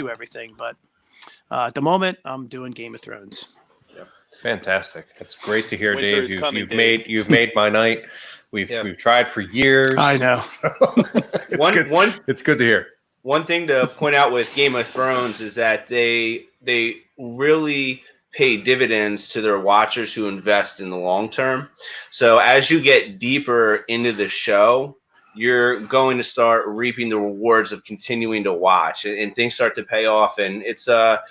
everything. But at the moment, I'm doing Game of Thrones. Fantastic. It's great to hear, Winter Dave. You've made my night. We've tried for years. I know. So it's good to hear. One thing to point out with Game of Thrones is that they really pay dividends to their watchers who invest in the long term. So as you get deeper into the show, you're going to start reaping the rewards of continuing to watch, and things start to pay off. And it's a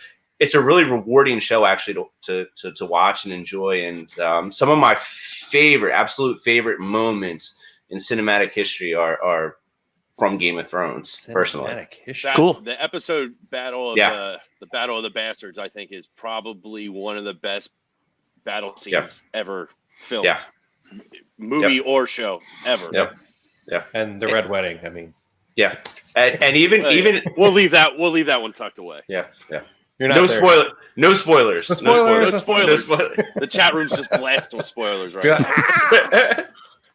really rewarding show actually to watch and enjoy. And some of my absolute favorite moments in cinematic history are from Game of Thrones, personally. Cool. The episode Battle of the Battle of the Bastards, I think, is probably one of the best battle scenes ever filmed. Yeah. Movie or show ever. Yep. Yeah. And the Red Wedding, I mean. Yeah. And even we'll leave that one tucked away. Yeah. You're not No spoilers. No spoilers. The chat room's just blasted with spoilers right now.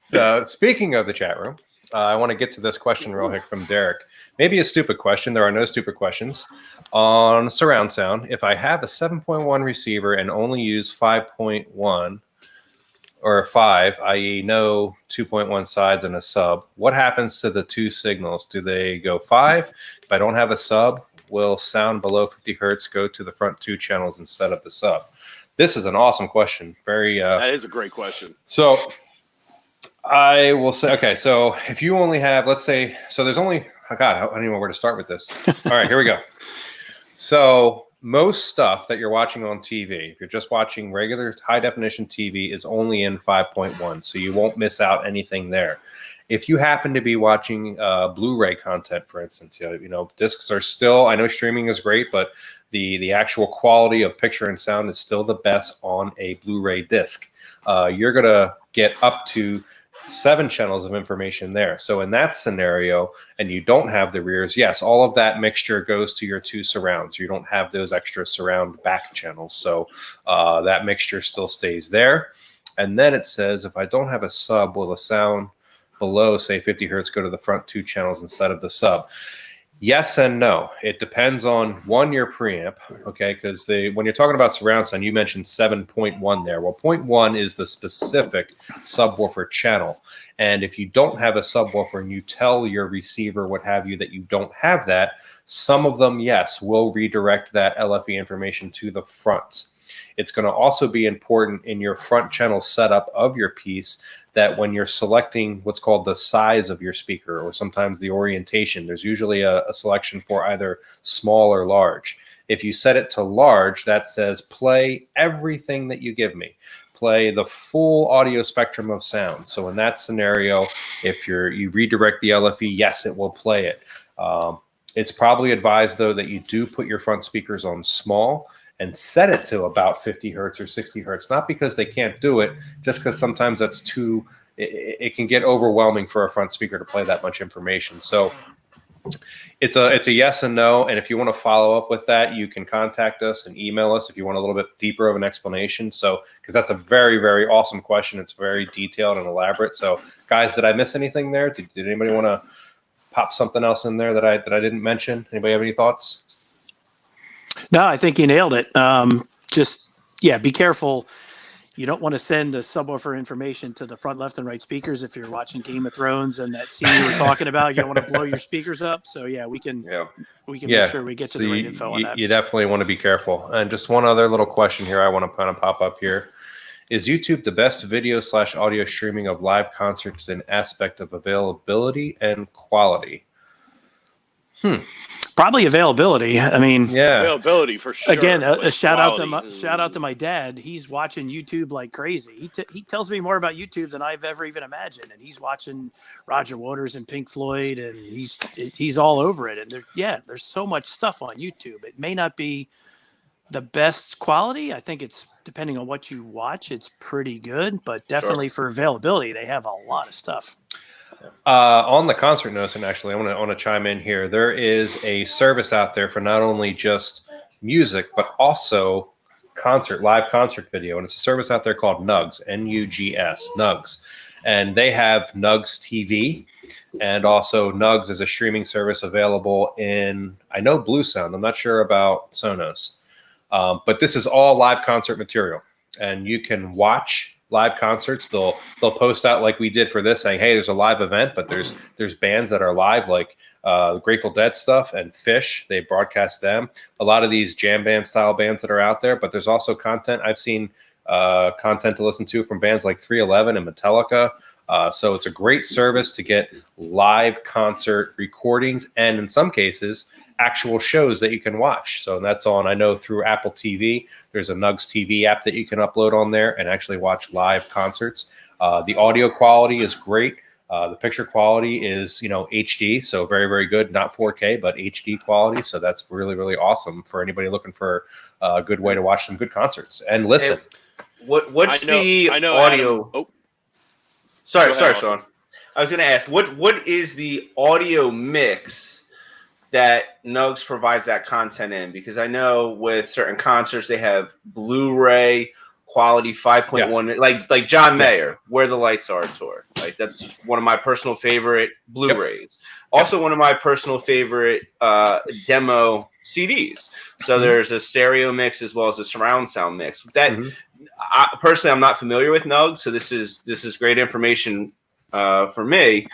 So speaking of the chat room, I want to get to this question real quick from Derek. Maybe a stupid question. There are no stupid questions. On surround sound, if I have a 7.1 receiver and only use 5.1 or 5, i.e. no 2.1 sides and a sub, what happens to the two signals? Do they go 5? If I don't have a sub, will sound below 50 hertz go to the front 2 channels instead of the sub? This is an awesome question. That is a great question. So I will say, okay, so if you only have, let's say, so there's only, oh God, I don't even know where to start with this. All right, here we go. So most stuff that you're watching on TV, if you're just watching regular high definition TV, is only in 5.1. So you won't miss out anything there. If you happen to be watching Blu-ray content, for instance, discs are still, I know streaming is great, but the actual quality of picture and sound is still the best on a Blu-ray disc. You're going to get up to 7 channels of information there. So in that scenario, and you don't have the rears, yes, all of that mixture goes to your 2 surrounds. You don't have those extra surround back channels. So that mixture still stays there. And then it says, if I don't have a sub, will the sound below, say, 50 hertz go to the front 2 channels instead of the sub? Yes and no. It depends on your preamp, okay? Because when you're talking about surround sound, you mentioned 7.1 there. Well, 0.1 is the specific subwoofer channel, and if you don't have a subwoofer and you tell your receiver, what have you, that you don't have that, some of them, yes, will redirect that LFE information to the front. It's going to also be important in your front channel setup of your piece that when you're selecting what's called the size of your speaker, or sometimes the orientation, there's usually a selection for either small or large. If you set it to large, that says play everything that you give me. Play the full audio spectrum of sound. So in that scenario, if you redirect the LFE, yes, it will play it. It's probably advised, though, that you do put your front speakers on small and set it to about 50 hertz or 60 hertz, not because they can't do it, just because sometimes that's it can get overwhelming for a front speaker to play that much information. So it's a yes and no. And if you want to follow up with that, you can contact us and email us if you want a little bit deeper of an explanation. So, because that's a very, very awesome question. It's very detailed and elaborate. So guys, did I miss anything there? Did anybody want to pop something else in there that I didn't mention? Anybody have any thoughts? No, I think you nailed it. Be careful. You don't want to send the subwoofer information to the front left and right speakers if you're watching Game of Thrones and that scene you were talking about. You don't want to blow your speakers up. So we can make sure we get to the right info on that. You definitely want to be careful. And just one other little question here I want to kind of pop up here. Is YouTube the best video/audio streaming of live concerts in aspect of availability and quality? Probably availability. I mean, availability for sure. Again, a shout out to my dad. He's watching YouTube like crazy. He tells me more about YouTube than I've ever even imagined. And he's watching Roger Waters and Pink Floyd, and he's all over it. And there's so much stuff on YouTube. It may not be the best quality. I think it's depending on what you watch. It's pretty good, but definitely for availability, they have a lot of stuff. On the concert notes, and actually, I want to chime in here. There is a service out there for not only just music, but also live concert video, and it's a service out there called Nugs, N-U-G-S, Nugs, and they have Nugs TV, and also Nugs is a streaming service available in, I know, Blue Sound. I'm not sure about Sonos, but this is all live concert material, and you can watch live concerts. They'll post out like we did for this, saying, hey, there's a live event, but there's bands that are live, like Grateful Dead stuff and Fish. They broadcast them. A lot of these jam band style bands that are out there, but there's also content. I've seen content to listen to from bands like 311 and Metallica. So it's a great service to get live concert recordings, and in some cases, actual shows that you can watch. So that's on, I know, through Apple TV. There's a Nugs TV app that you can upload on there and actually watch live concerts. The audio quality is great. The picture quality is, HD, so very, very good. Not 4K, but HD quality. So that's really, really awesome for anybody looking for a good way to watch some good concerts and listen. What's the audio? Oh, sorry, Sean. I was going to ask, what is the audio mix that Nugs provides that content in? Because I know with certain concerts they have Blu-ray quality 5.1, like John Mayer, Where the Lights Are tour. Like that's one of my personal favorite Blu-rays. Also one of my personal favorite demo CDs. So there's a stereo mix as well as a surround sound mix. That personally, I'm not familiar with Nugs, so this is great information for me.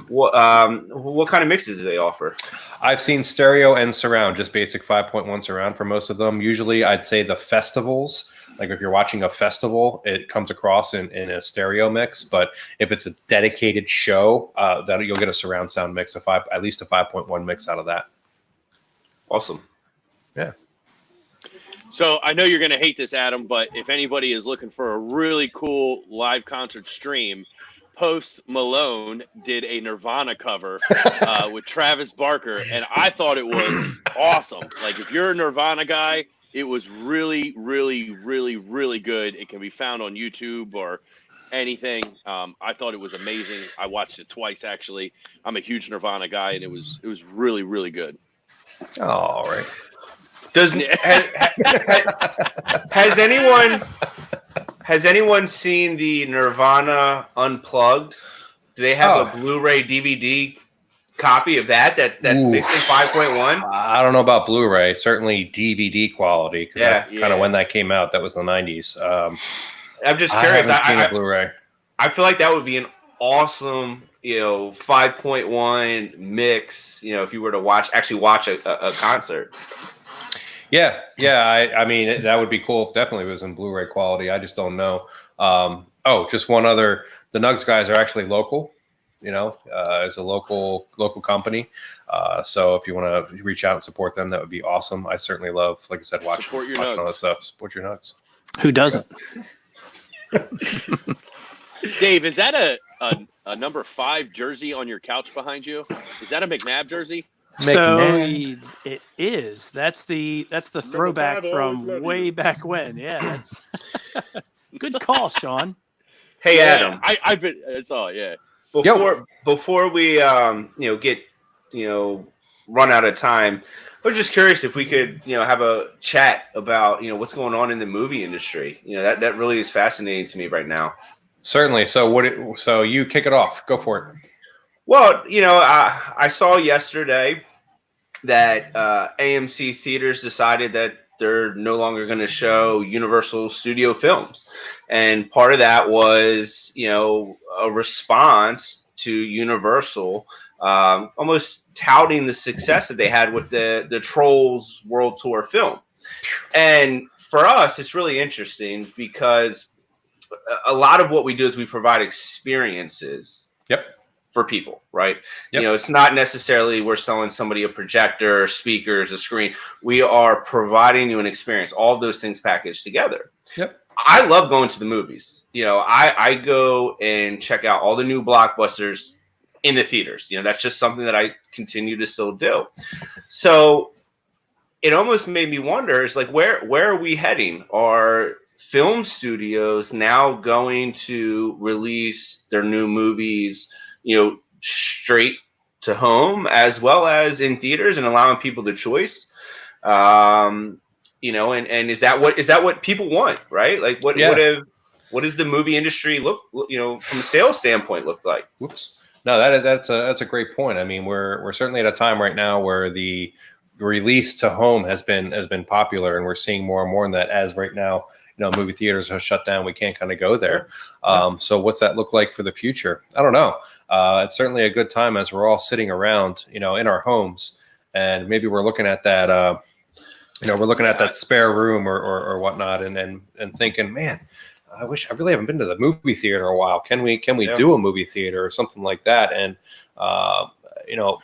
What kind of mixes do they offer? I've seen stereo and surround, just basic 5.1 surround for most of them. Usually I'd say the festivals, like if you're watching a festival, it comes across in a stereo mix. But if it's a dedicated show, that you'll get a surround sound mix, at least a 5.1 mix out of that. Awesome. Yeah. So I know you're going to hate this, Adam, but if anybody is looking for a really cool live concert stream, Post Malone did a Nirvana cover with Travis Barker, and I thought it was awesome. Like, if you're a Nirvana guy, it was really, really, really, really good. It can be found on YouTube or anything. I thought it was amazing. I watched it twice, actually. I'm a huge Nirvana guy, and it was really, really good. All right. Has anyone seen the Nirvana Unplugged? Do they have a Blu-ray DVD copy of that's mixed in 5.1? I don't know about Blu-ray. Certainly DVD quality, because Yeah. that's kind of when that came out. That was the 90s. I'm just I curious. haven't seen a Blu-ray. I feel like that would be an awesome, 5.1 mix. If you were to actually watch a concert. Yeah. I mean, that would be cool if definitely it was in Blu-ray quality. I just don't know. Just one other. The Nugs guys are actually local. As a local company. So if you want to reach out and support them, that would be awesome. I certainly love, like I said, watching all that stuff. Support your Nugs. Who doesn't? Dave, is that a number 5 jersey on your couch behind you? Is that a McNabb jersey? So it is. That's the throwback from way back when. Yeah, that's good call, Sean. Hey, Adam. I've been. It's all yeah. Before we get run out of time, I was just curious if we could have a chat about what's going on in the movie industry. That really is fascinating to me right now. Certainly. So you kick it off. Go for it. Well, I saw yesterday that AMC theaters decided that they're no longer going to show Universal Studio films, and part of that was a response to Universal almost touting the success that they had with the Trolls World Tour film. And for us, it's really interesting because a lot of what we do is we provide experiences for people, right? It's not necessarily we're selling somebody a projector, speakers, a screen. We are providing you an experience, all of those things packaged together. I love going to the movies. I go and check out all the new blockbusters in the theaters. That's just something that I continue to still do. So it almost made me wonder, it's like, where are we heading? Are film studios now going to release their new movies, straight to home as well as in theaters and allowing people the choice? And is that what people want, right? Like what does the movie industry look, from a sales standpoint look like? Whoops. No, that's a great point. I mean, we're certainly at a time right now where the release to home has been popular, and we're seeing more and more in that. As right now, movie theaters are shut down. We can't kind of go there. So what's that look like for the future? I don't know. It's certainly a good time as we're all sitting around, in our homes, and maybe we're looking at that, at that spare room or whatnot, and thinking, man, I really haven't been to the movie theater in a while. Can we do a movie theater or something like that? And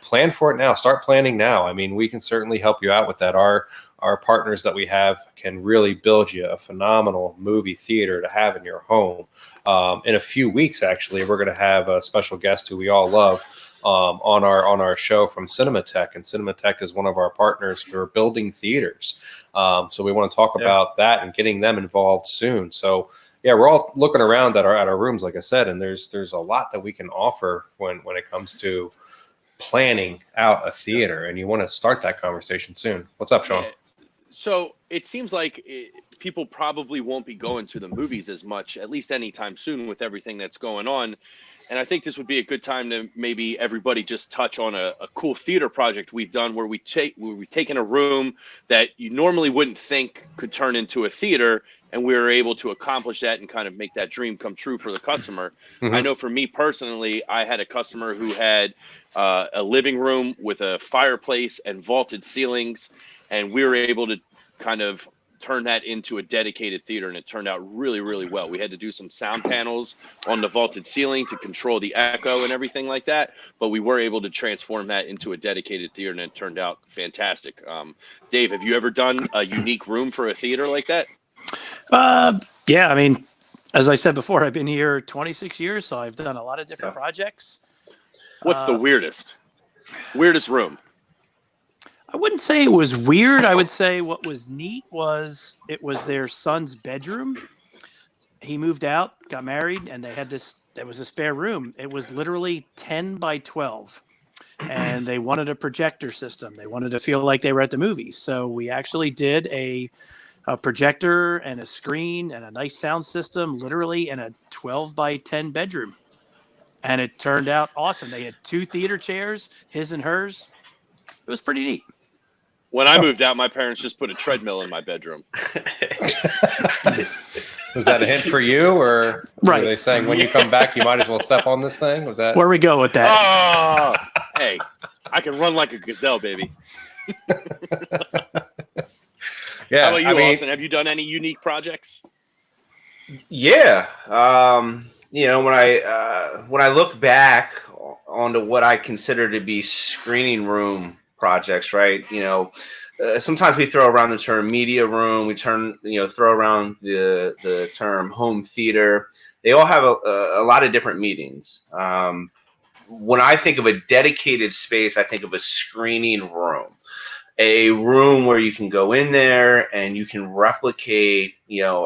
plan for it now. Start planning now. I mean, we can certainly help you out with that. Our partners that we have can really build you a phenomenal movie theater to have in your home. In a few weeks, actually, we're going to have a special guest who we all love on our show from Cinematech, and Cinematech is one of our partners for building theaters. So we want to talk about that and getting them involved soon. So yeah, we're all looking around at our rooms, like I said, and there's a lot that we can offer when it comes to planning out a theater, and you want to start that conversation soon. What's up, Sean? So it seems like people probably won't be going to the movies as much, at least anytime soon, with everything that's going on. And I think this would be a good time to maybe everybody just touch on a cool theater project we've done where we've taken a room that you normally wouldn't think could turn into a theater, and we were able to accomplish that and kind of make that dream come true for the customer. Mm-hmm. I know for me personally, I had a customer who had a living room with a fireplace and vaulted ceilings, and we were able to kind of turn that into a dedicated theater, and it turned out really, really well. We had to do some sound panels on the vaulted ceiling to control the echo and everything like that, but we were able to transform that into a dedicated theater, and it turned out fantastic. Dave, have you ever done a unique room for a theater like that? Yeah, I mean, as I said before, I've been here 26 years, so I've done a lot of different projects. What's the weirdest room? I wouldn't say it was weird. I would say what was neat was it was their son's bedroom. He moved out, got married, and they had there was a spare room. It was literally 10 by 12, and they wanted a projector system. They wanted to feel like they were at the movies. So we actually did a projector and a screen and a nice sound system literally in a 12 by 10 bedroom. and it turned out awesome. They had 2 theater chairs, his and hers. It was pretty neat. When I moved out, my parents just put a treadmill in my bedroom. Was that a hint for you, or Right. were they saying when you come back, you might as well step on this thing? Was that? Where we go with that? Oh, hey, I can run like a gazelle, baby. Yeah. How about you, Austin? Have you done any unique projects? Yeah. When I look back onto what I consider to be screening room projects, right? Sometimes we throw around the term media room. We throw around the term home theater. They all have a lot of different meanings. When I think of a dedicated space, I think of a screening room. A room where you can go in there and you can replicate,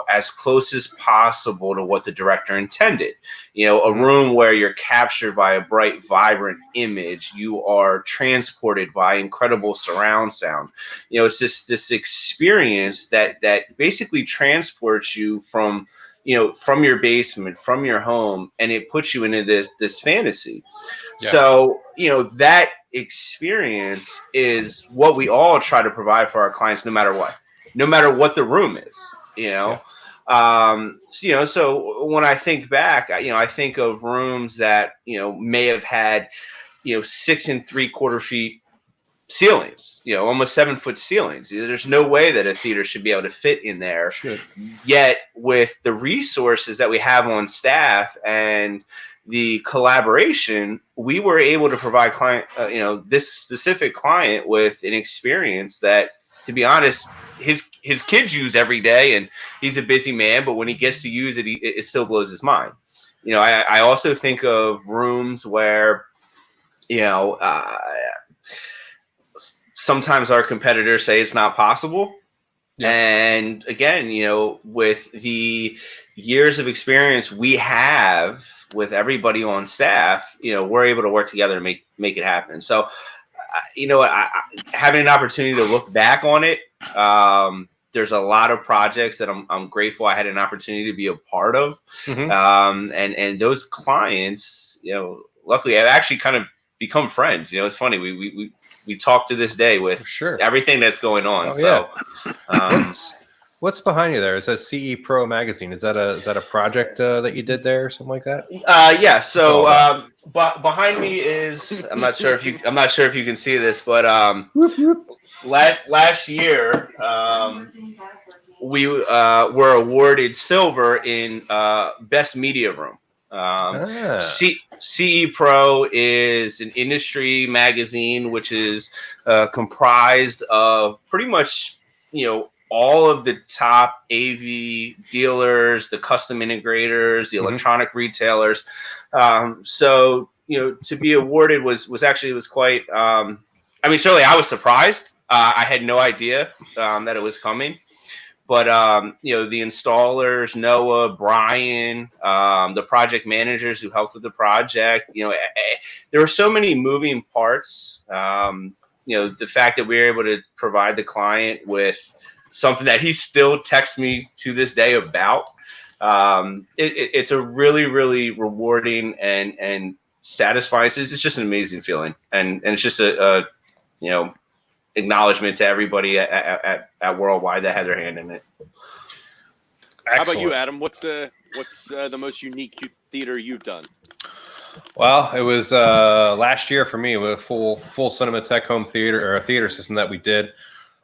as close as possible to what the director intended. A room where you're captured by a bright, vibrant image. You are transported by incredible surround sound. It's this experience that basically transports you from your basement, from your home, and it puts you into this fantasy. Yeah. So, that experience is what we all try to provide for our clients, no matter what the room is, Yeah. So when I think back, I think of rooms that, may have had, 6 3/4 feet ceilings, almost 7-foot ceilings. There's no way that a theater should be able to fit in there. Yet with the resources that we have on staff and the collaboration, we were able to provide this specific client with an experience that, to be honest, his kids use every day, and he's a busy man, but when he gets to use it, it still blows his mind. I also think of rooms where, sometimes our competitors say it's not possible. Yeah. And again, with the years of experience we have with everybody on staff, we're able to work together and make it happen. So, having an opportunity to look back on it, there's a lot of projects that I'm grateful I had an opportunity to be a part of. Mm-hmm. And those clients, luckily I've actually kind of become friends. It's funny. We talk to this day with everything that's going on. What's behind you there? It says CE Pro Magazine. Is that a project that you did there or something like that? Yeah. So behind me is, I'm not sure if you can see this, but last year we were awarded silver in best media room. CE Pro is an industry magazine which is comprised of pretty much all of the top AV dealers, the custom integrators, the electronic retailers. So to be awarded was quite. Certainly I was surprised. I had no idea that it was coming. But, the installers, Noah, Brian, the project managers who helped with the project, there were so many moving parts. The fact that we were able to provide the client with something that he still texts me to this day about, it's a really, really rewarding and satisfying. It's just an amazing feeling. And it's just a acknowledgement to everybody at Worldwide that had their hand in it. Excellent. How about you, Adam? What's the most unique theater you've done? Well, it was last year for me with a full Cinematech home theater, or a theater system that we did,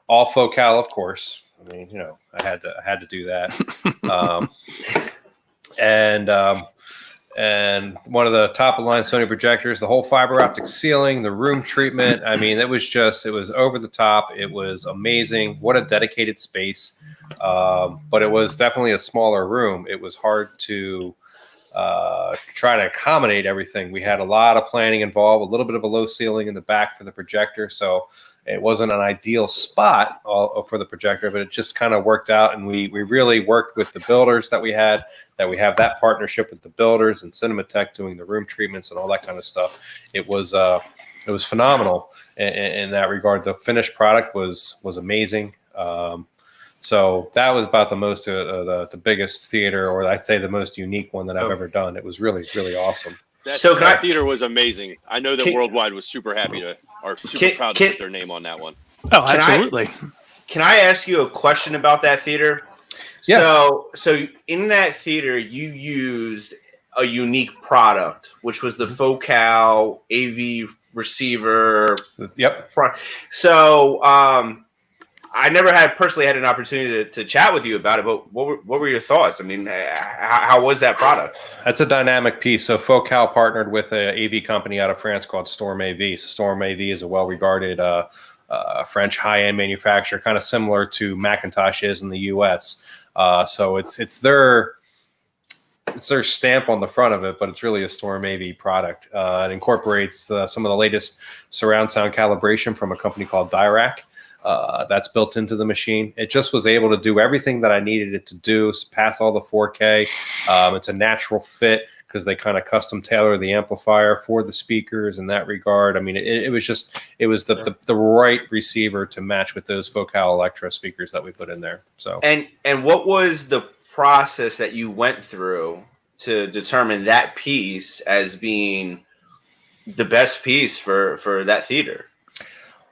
all Focal, of course. I mean, I had to do that. And one of the top of the line Sony projectors, the whole fiber optic ceiling, the room treatment. I mean, it was over the top. It was amazing. What a dedicated space. But it was definitely a smaller room. It was hard to try to accommodate everything. We had a lot of planning involved, a little bit of a low ceiling in the back for the projector. So it wasn't an ideal spot for the projector, but it just kind of worked out. And we really worked with the builders that we have that partnership with the builders and Cinematech doing the room treatments and all that kind of stuff. It was phenomenal in that regard. The finished product was amazing. So that was about the biggest theater, or I'd say the most unique one that I've ever done. It was really, really awesome. That theater was amazing. I know that Worldwide was super happy proud to put their name on that one. Oh, absolutely. Can I ask you a question about that theater? Yeah. So in that theater, you used a unique product, which was the Focal AV receiver. Yep. So I never personally had an opportunity to chat with you about it, but what were your thoughts? I mean, how was that product? That's a dynamic piece. So Focal partnered with an AV company out of France called Storm AV. So Storm AV is a well-regarded French high-end manufacturer, kind of similar to Macintosh is in the U.S. So it's their stamp on the front of it, but it's really a Storm AV product. It incorporates some of the latest surround sound calibration from a company called Dirac. That's built into the machine. It just was able to do everything that I needed it to do, pass all the 4K. It's a natural fit because they kind of custom tailor the amplifier for the speakers in that regard. I mean, it was the right receiver to match with those Focal Electro speakers that we put in there. So and what was the process that you went through to determine that piece as being the best piece for that theater?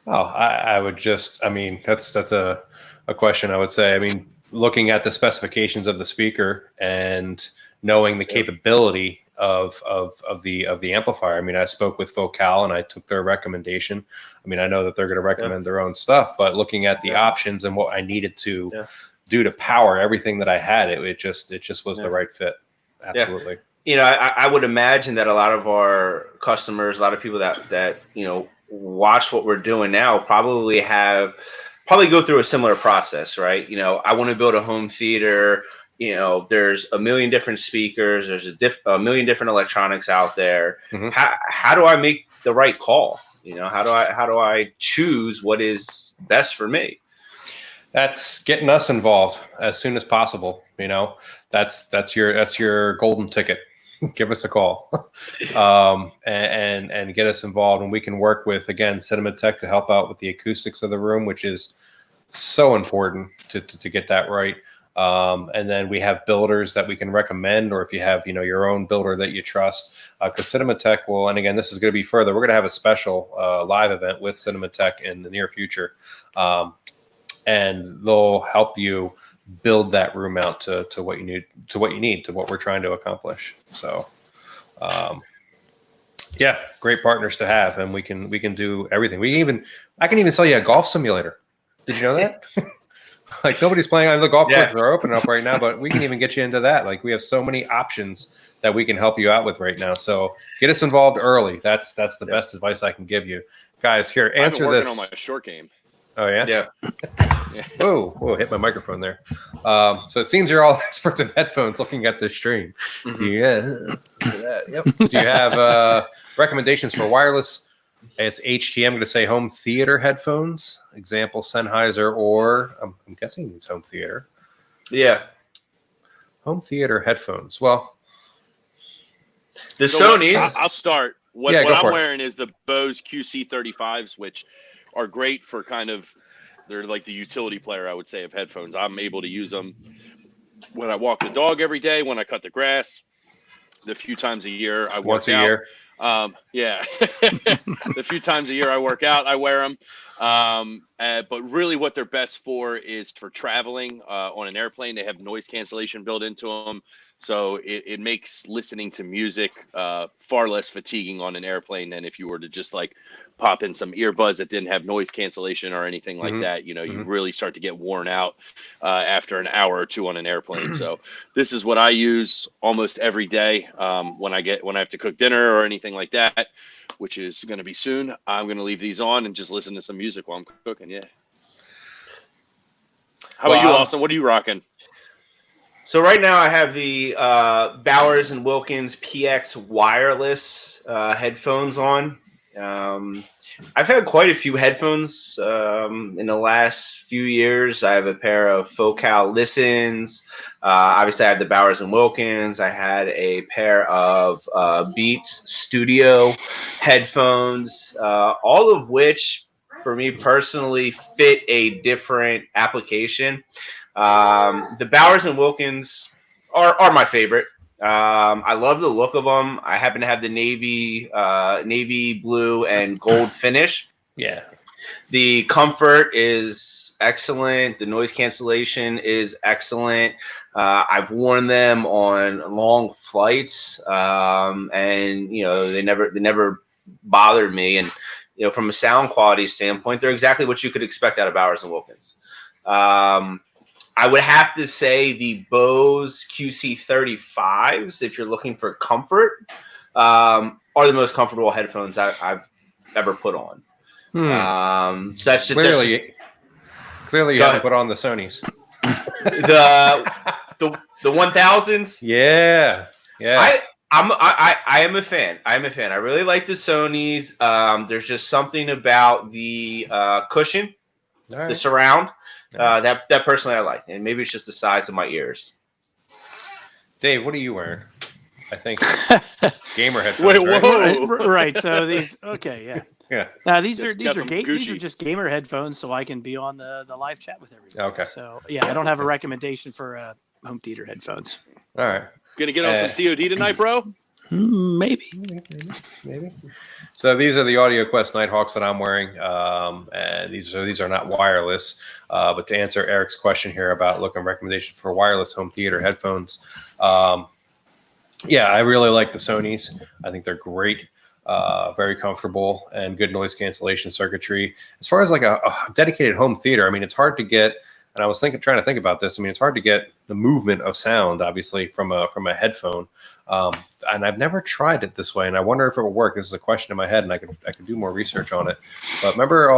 Oh, I would just, I mean, that's a question I would say. I mean, looking at the specifications of the speaker and knowing the capability of the amplifier. I mean, I spoke with Focal and I took their recommendation. I mean, I know that they're going to recommend their own stuff, but looking at the options and what I needed to do to power everything that I had, it just was the right fit. Absolutely. Yeah. You know, I would imagine that a lot of our customers, a lot of people that you know, watch what we're doing now probably go through a similar process, right? You know, I want to build a home theater. You know, there's a million different speakers. There's a million different electronics out there. Mm-hmm. How do I make the right call? You know, how do I choose what is best for me? That's getting us involved as soon as possible. You know, that's your golden ticket. Give us a call and get us involved, and we can work with, again, Cinema Tech to help out with the acoustics of the room, which is so important to get that right. And then we have builders that we can recommend, or if you have, you know, your own builder that you trust, because Cinema Tech will, and again, this is going to be further. We're going to have a special live event with Cinema Tech in the near future, and they'll help you build that room out to what you need, to what we're trying to accomplish. So, yeah, great partners to have, and we can do everything. I can even sell you a golf simulator. Did you know that? Like, nobody's playing on the golf courses are open up right now, but we can even get you into that. Like, we have so many options that we can help you out with right now. So get us involved early. That's the best advice I can give you, guys. Here, answer I've been working this. on my short game. Oh yeah. Yeah. Whoa! Hit my microphone there. So it seems you're all experts in headphones looking at this stream. Mm-hmm. Do you have recommendations for wireless? It's HT. I'm going to say home theater headphones. Example: Sennheiser, or I'm guessing it's home theater. Yeah. Home theater headphones. Well, the Sony's. I'll start. What I'm wearing is the Bose QC35s, which are great for they're like the utility player, I would say, of headphones. I'm able to use them when I walk the dog every day, when I cut the grass, the few times a year I work out. The few times a year I work out, I wear them. But really what they're best for is for traveling on an airplane. They have noise cancellation built into them. So it makes listening to music far less fatiguing on an airplane than if you were to just like pop in some earbuds that didn't have noise cancellation or anything like that. You know, you really start to get worn out after an hour or two on an airplane. So this is what I use almost every day when I have to cook dinner or anything like that, which is going to be soon. I'm going to leave these on and just listen to some music while I'm cooking. Yeah. How about you, Austin? What are you rocking? So right now I have the Bowers & Wilkins PX wireless headphones on. I've had quite a few headphones in the last few years. I have a pair of Focal Listens. Obviously, I have the Bowers & Wilkins. I had a pair of Beats Studio headphones, all of which, for me personally, fit a different application. The Bowers & Wilkins are my favorite. I love the look of them. I happen to have the navy blue and gold finish. Yeah. The comfort is excellent. The noise cancellation is excellent. I've worn them on long flights, and they never bothered me. And from a sound quality standpoint, they're exactly what you could expect out of Bowers and Wilkins. I would have to say the Bose QC35s, if you're looking for comfort, are the most comfortable headphones I've ever put on. So that's just clearly you haven't put on the Sonys. the 1000s. Yeah. I am a fan. I'm a fan. I really like the Sonys. There's just something about the cushion, the surround, that personally I like, and maybe it's just the size of my ears. Dave, what are you wearing? I think gamer headphones. Wait, right? whoa. Right. So these. Okay. Yeah. Yeah. Now these are Got some these are Gucci. just gamer headphones, so I can be on the live chat with everybody. Okay. So yeah, I don't have a recommendation for home theater headphones. All right. Gonna get on some COD tonight, bro? Maybe. So these are the AudioQuest Nighthawks that I'm wearing. And these are not wireless. But to answer Eric's question here about looking recommendation for wireless home theater headphones, yeah, I really like the Sonys. I think they're great. Very comfortable and good noise cancellation circuitry. As far as like a dedicated home theater, I mean, it's hard to get. And I was trying to think about this. I mean, it's hard to get the movement of sound, obviously, from a headphone. And I've never tried it this way, and I wonder if it will work. This is a question in my head, and I could do more research on it. But remember,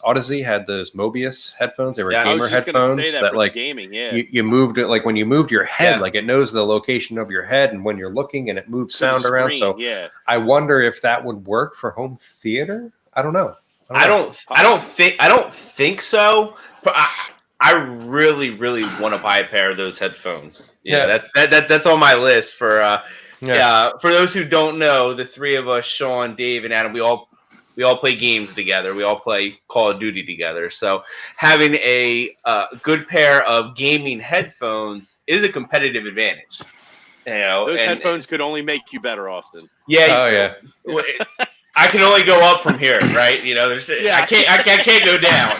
Odyssey had those Mobius headphones. They were gamer headphones that like gaming. Yeah, you moved it, like when you moved your head, Yeah. like it knows the location of your head, and when you're looking, and it moves sound around. So yeah. I wonder if that would work for home theater. I don't know. I don't think so. But I really want to buy a pair of those headphones. That's on my list for. For those who don't know, the three of us, Sean, Dave, and Adam, we all play games together. We all play Call of Duty together. So having a good pair of gaming headphones is a competitive advantage. Those headphones could only make you better, Austin. Yeah. Oh yeah. I can only go up from here, right? I can't go down.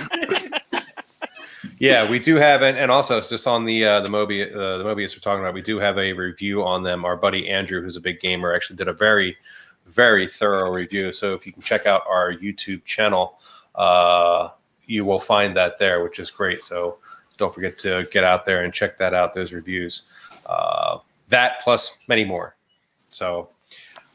Yeah, we do have, and also it's just on the Mobius we're talking about. We do have a review on them. Our buddy Andrew, who's a big gamer, actually did a very, very thorough review. So if you can check out our YouTube channel, you will find that there, which is great. So don't forget to get out there and check that out. Those reviews, that plus many more. So,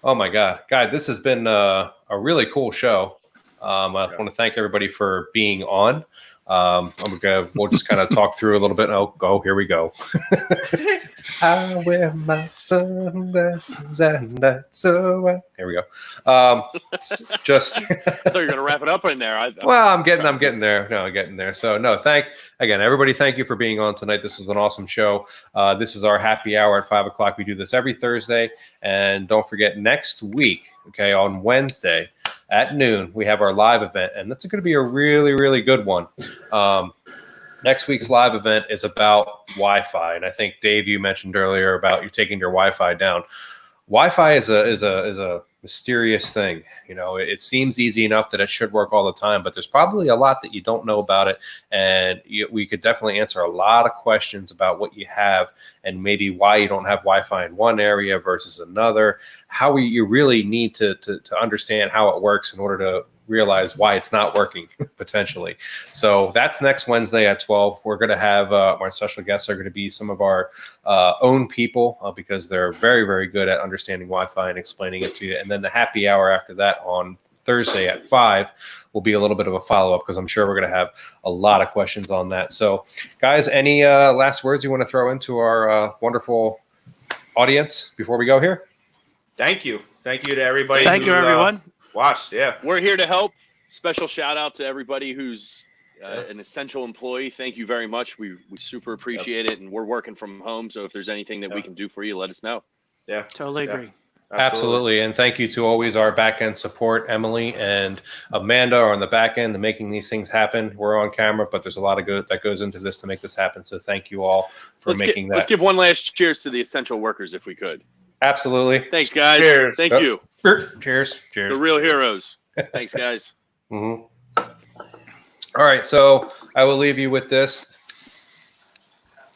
oh my God, guys, this has been a really cool show. I want to thank everybody for being on. We'll just kind of talk through a little bit. Oh, here we go. I wear my sunglasses and that's so. Here we go. Just. I thought you were gonna wrap it up in there. Well, I'm getting there. No, I'm getting there. So no, everybody. Thank you for being on tonight. This was an awesome show. This is our happy hour at 5:00. We do this every Thursday, and don't forget next week. Okay, on Wednesday at noon, we have our live event, and that's going to be a really, really good one. Next week's live event is about Wi-Fi, and I think Dave, you mentioned earlier about you taking your Wi-Fi down. Wi-Fi is a mysterious thing. It seems easy enough that it should work all the time, but there's probably a lot that you don't know about it, and we could definitely answer a lot of questions about what you have and maybe why you don't have Wi-Fi in one area versus another. How you really need to understand how it works in order to realize why it's not working potentially. So that's next Wednesday at 12. We're going to have our special guests are going to be some of our own people because they're very, very good at understanding Wi-Fi and explaining it to you. And then the happy hour after that on Thursday at 5 will be a little bit of a follow-up because I'm sure we're going to have a lot of questions on that. So guys, any last words you want to throw into our wonderful audience before we go here? Thank you to everybody. Thank you, everyone. Watched, yeah. We're here to help. Special shout out to everybody who's an essential employee. Thank you very much. We super appreciate it, and we're working from home. So if there's anything that we can do for you, let us know. Yeah, Totally agree. Absolutely. And thank you to always our back end support, Emily and Amanda are on the back end and making these things happen. We're on camera, but there's a lot of good that goes into this to make this happen. So thank you all for making that. Let's give one last cheers to the essential workers if we could. Absolutely. Thanks, guys. Cheers. Thank you. Cheers. Cheers. The real heroes. Thanks, guys. Mm-hmm. All right. So I will leave you with this.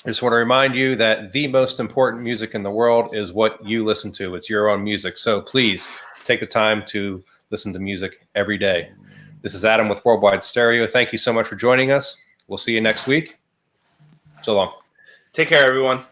I just want to remind you that the most important music in the world is what you listen to. It's your own music. So please take the time to listen to music every day. This is Adam with Worldwide Stereo. Thank you so much for joining us. We'll see you next week. So long. Take care, everyone.